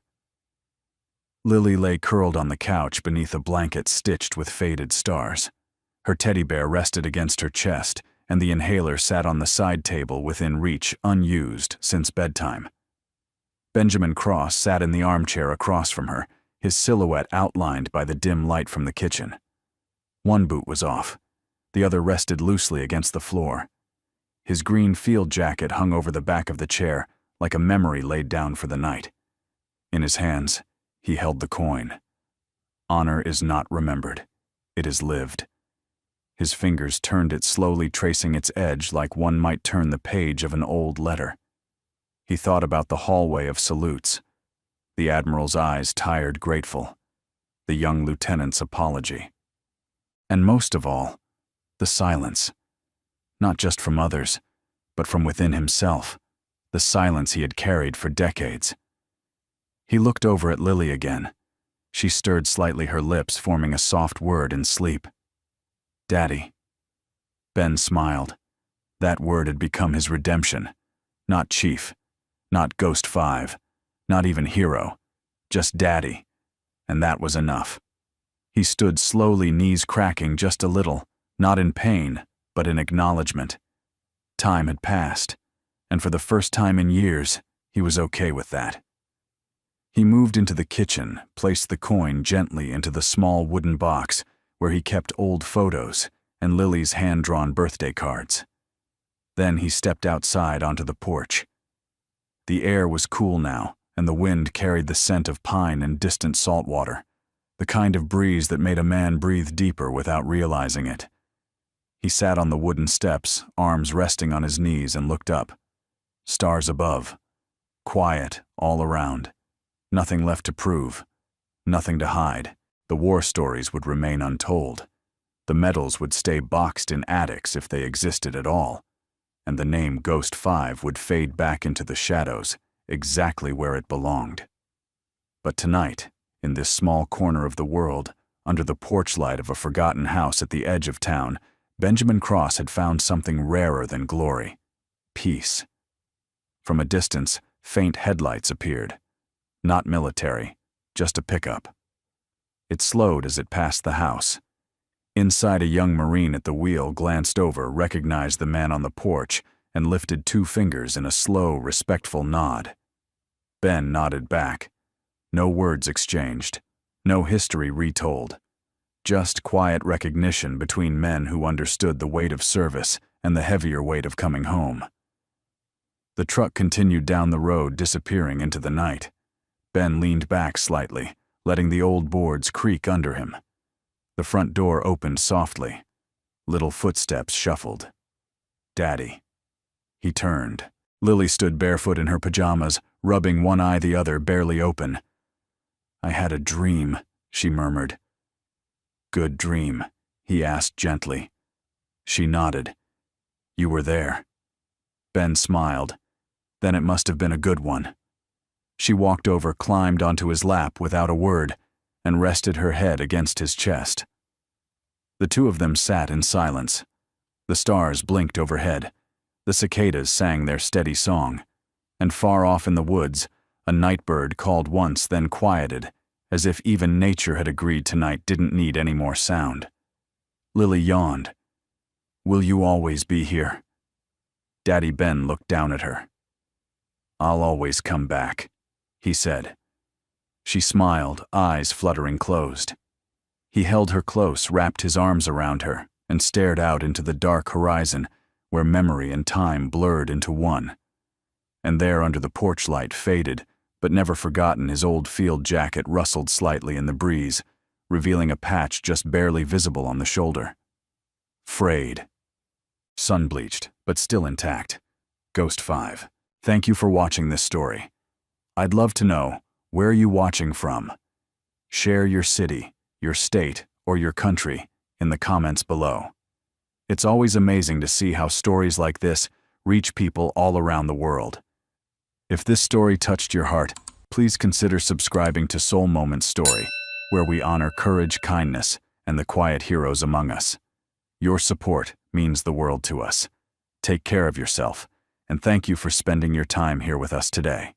Speaker 1: Lily lay curled on the couch beneath a blanket stitched with faded stars. Her teddy bear rested against her chest, and the inhaler sat on the side table within reach, unused since bedtime. Benjamin Cross sat in the armchair across from her, his silhouette outlined by the dim light from the kitchen. One boot was off. The other rested loosely against the floor. His green field jacket hung over the back of the chair, like a memory laid down for the night. In his hands, he held the coin. Honor is not remembered. It is lived. His fingers turned it slowly, tracing its edge like one might turn the page of an old letter. He thought about the hallway of salutes, the Admiral's eyes tired, grateful, the young lieutenant's apology. And most of all, the silence. Not just from others, but from within himself, the silence he had carried for decades. He looked over at Lily again. She stirred slightly, her lips forming a soft word in sleep. "Daddy." Ben smiled. That word had become his redemption. Not chief, not Ghost 5, not even hero, just Daddy. And that was enough. He stood slowly, knees cracking just a little, not in pain, but in acknowledgement. Time had passed, and for the first time in years, he was okay with that. He moved into the kitchen, placed the coin gently into the small wooden box where he kept old photos and Lily's hand-drawn birthday cards. Then he stepped outside onto the porch. The air was cool now, and the wind carried the scent of pine and distant salt water, the kind of breeze that made a man breathe deeper without realizing it. He sat on the wooden steps, arms resting on his knees, and looked up. Stars above. Quiet all around. Nothing left to prove. Nothing to hide. The war stories would remain untold. The medals would stay boxed in attics if they existed at all. And the name Ghost 5 would fade back into the shadows, exactly where it belonged. But tonight, in this small corner of the world, under the porch light of a forgotten house at the edge of town, Benjamin Cross had found something rarer than glory. Peace. From a distance, faint headlights appeared. Not military, just a pickup. It slowed as it passed the house. Inside, a young Marine at the wheel glanced over, recognized the man on the porch, and lifted 2 fingers in a slow, respectful nod. Ben nodded back. No words exchanged. No history retold. just quiet recognition between men who understood the weight of service and the heavier weight of coming home. The truck continued down the road, disappearing into the night. Ben leaned back slightly, letting the old boards creak under him. The front door opened softly. Little footsteps shuffled. "Daddy." He turned. Lily stood barefoot in her pajamas, rubbing one eye the other barely open. "I had a dream," she murmured. "Good dream?" he asked gently. She nodded. "You were there." Ben smiled. "Then it must have been a good one." She walked over, climbed onto his lap without a word, and rested her head against his chest. The two of them sat in silence. The stars blinked overhead. The cicadas sang their steady song, and far off in the woods, a nightbird called once, then quieted, as if even nature had agreed tonight didn't need any more sound. Lily yawned. "Will you always be here?" Daddy Ben looked down at her. "I'll always come back," he said. She smiled, eyes fluttering closed. He held her close, wrapped his arms around her, and stared out into the dark horizon where memory and time blurred into one. And there under the porch light, faded, but never forgotten, his old field jacket rustled slightly in the breeze, revealing a patch just barely visible on the shoulder. Frayed. Sun-bleached, but still intact. Ghost 5. Thank you for watching this story. I'd love to know, where are you watching from? Share your city, your state, or your country in the comments below. It's always amazing to see how stories like this reach people all around the world. If this story touched your heart, please consider subscribing to Soul Moments Story, where we honor courage, kindness, and the quiet heroes among us. Your support means the world to us. Take care of yourself, and thank you for spending your time here with us today.